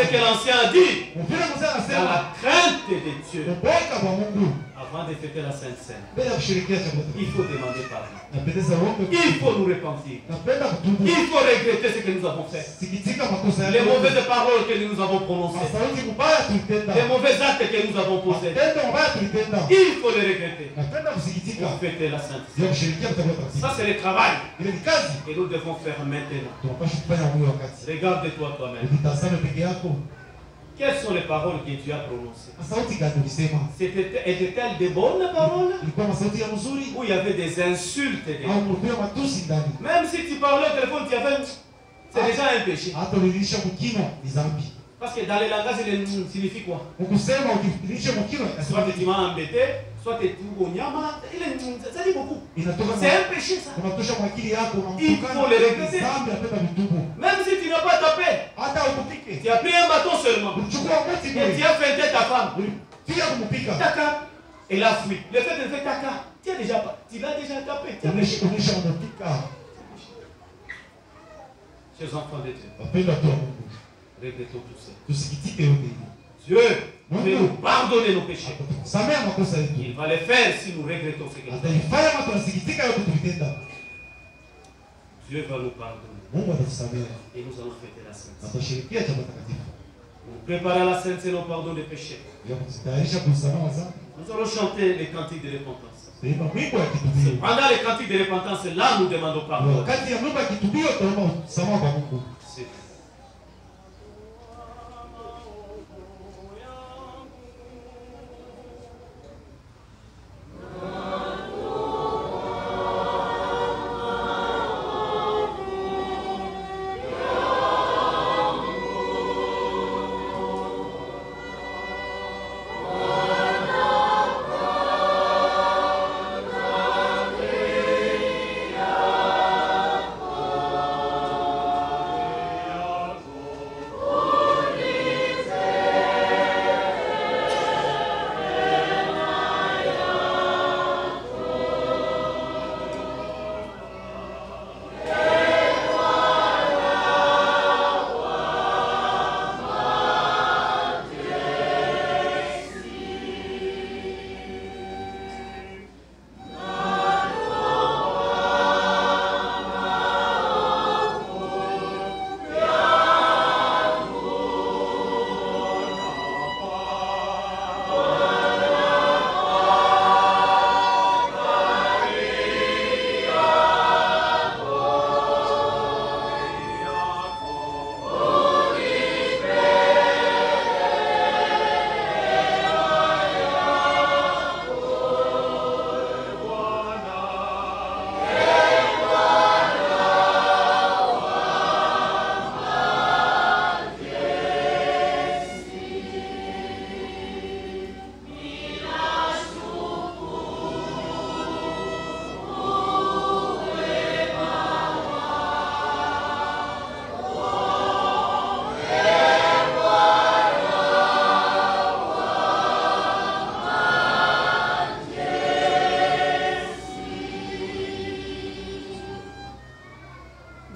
C: que l'ancien a dit, dans la crainte de Dieu, avant de fêter la Sainte Seine, il faut demander pardon. Il faut nous repentir. Il faut regretter ce que nous avons fait. Les mauvaises paroles que nous avons prononcées. Les mauvais actes que nous avons posés. Il faut les regretter. Pour fêter la Sainte Seine. Ça c'est le travail. Et nous devons faire maintenant. Regarde-toi toi-même. Quelles sont les paroles que Dieu a prononcées? Étaient-elles des bonnes paroles? Ou il y avait des insultes? Même si tu parlais au téléphone, c'est déjà un péché. Parce que dans les langages, il signifie quoi? Soit tu m'as embêté, soit tu es tout nyama. Ça dit beaucoup. C'est un péché ça. Il faut le regretter. Même si tu n'as pas tapé, tu as pris un bâton seulement. Et tu as feinté ta femme. Taka. Elle a fui. Le fait de faire taka, tu l'as déjà tapé. Chers enfants de Dieu, regrettons tout ça. Dieu veut nous pardonner nos péchés. Il va le faire si nous regrettons ce que nous avons. Dieu va nous pardonner. Et nous allons fêter la Sainte Seine. Nous préparer la Sainte Seine au pardon des péchés. Nous allons chanter les cantiques de repentance. Pendant les cantiques de repentance, là nous demandons pardon. C'est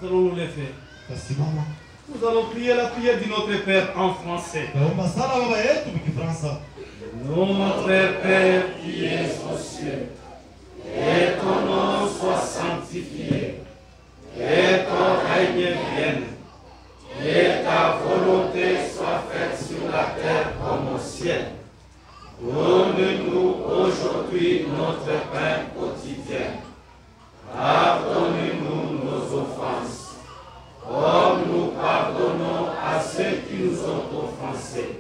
C: Nous allons nous lever. Nous allons prier la prière de notre Père en français. Notre Père qui es aux cieux, que ton nom soit sanctifié, que ton règne vienne, que ta volonté soit faite sur la terre comme au ciel. Donne-nous aujourd'hui notre pain quotidien. Pardonne-nous nos offenses, comme nous pardonnons à ceux qui nous ont offensés.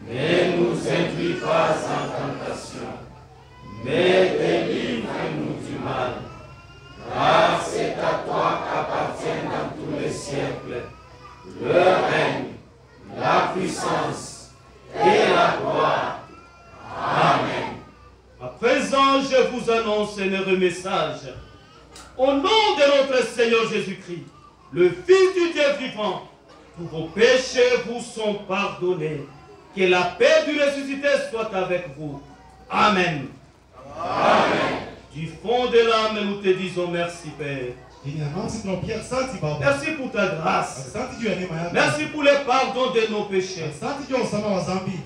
C: Ne nous induis pas en tentation, mais délivre-nous du mal. Car c'est à toi qu'appartiennent dans tous les siècles le règne, la puissance et la gloire. Amen. À présent, je vous annonce un heureux message. Au nom de notre Seigneur Jésus-Christ, le Fils du Dieu vivant, tous vos péchés vous sont pardonnés. Que la paix du ressuscité soit avec vous. Amen. Amen. Du fond de l'âme, nous te disons merci, Père. Merci pour ta grâce. Merci pour le pardon de nos péchés.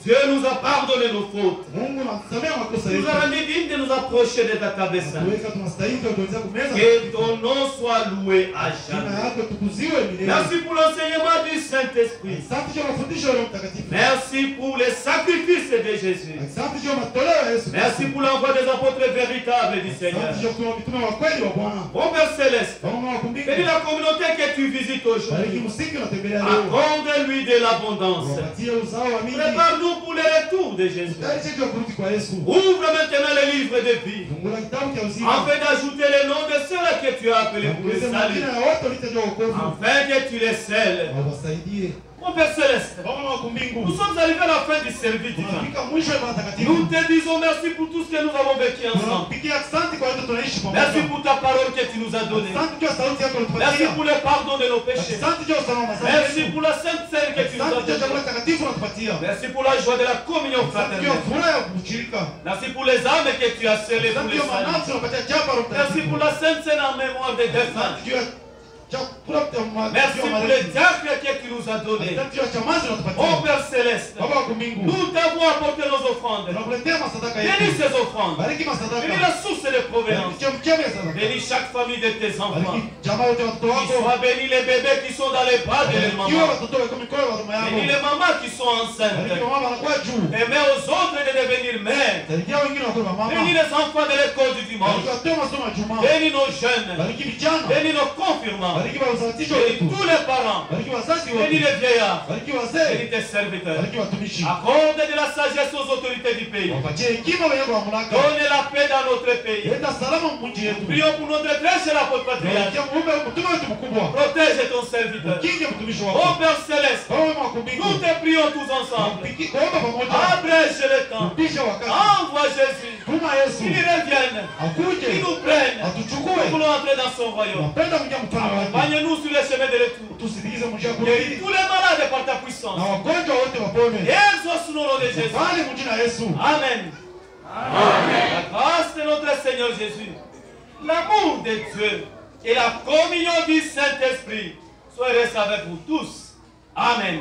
C: Dieu nous a pardonné nos fautes. Nous a rendu dignes de nous approcher de ta table sainte. Que ton nom soit loué à jamais. Merci pour l'enseignement du Saint-Esprit. Merci pour les sacrifices de Jésus. Merci pour l'envoi des apôtres véritables du Seigneur. Mon Père Céleste, bénis la communauté que tu visites aujourd'hui. Accorde-lui de l'abondance. Prépare-nous pour le retour de Jésus. Ouvre maintenant les livres de vie, afin d'ajouter les noms de ceux-là que tu as appelés pour le salut, afin que tu les scelles. Mon Père Céleste, nous sommes arrivés à la fin du service divin. Nous te disons merci pour tout ce que nous avons vécu ensemble. Merci pour ta parole que tu nous as donnée. Merci pour le pardon de nos péchés. Merci pour la sainte scène que tu nous as donnée. Merci pour la joie de la communion fraternelle. Merci pour les âmes que tu as scellées pour les saints. Merci pour la sainte scène en mémoire des défunts. Merci pour les diacres que tu nous as donnés. Oh Père Céleste, nous t'avons apporté nos offrandes. Bénis ces offrandes. Bénis la source de provenance. Bénis chaque famille de tes enfants. Sois bénis les bébés qui sont dans les bras de leurs mamans. Bénis les mamans qui sont enceintes. Permets aux autres de devenir mères. Bénis les enfants de l'école du dimanche. Bénis nos jeunes. Bénis nos confirmants. Bénis tous les parents. Bénis les vieillards. Bénis tes serviteurs. Accorde de la sagesse aux autorités du pays. Donne la paix dans notre pays. Prions pour notre très cher apôtre patriarche. Protège ton serviteur. Oh Père Céleste, nous te prions tous ensemble. Abrège le temps. Envoie Jésus. Qu'il revienne. Qu'il nous prenne. Nous voulons entrer dans son royaume. Accompagne-nous sur le chemin de retour. Guéris tous les malades par ta puissance. Et exauce nous au nom de Jésus. Amen. La grâce de notre Seigneur Jésus, l'amour de Dieu et la communion du Saint-Esprit soient restés avec vous tous. Amen.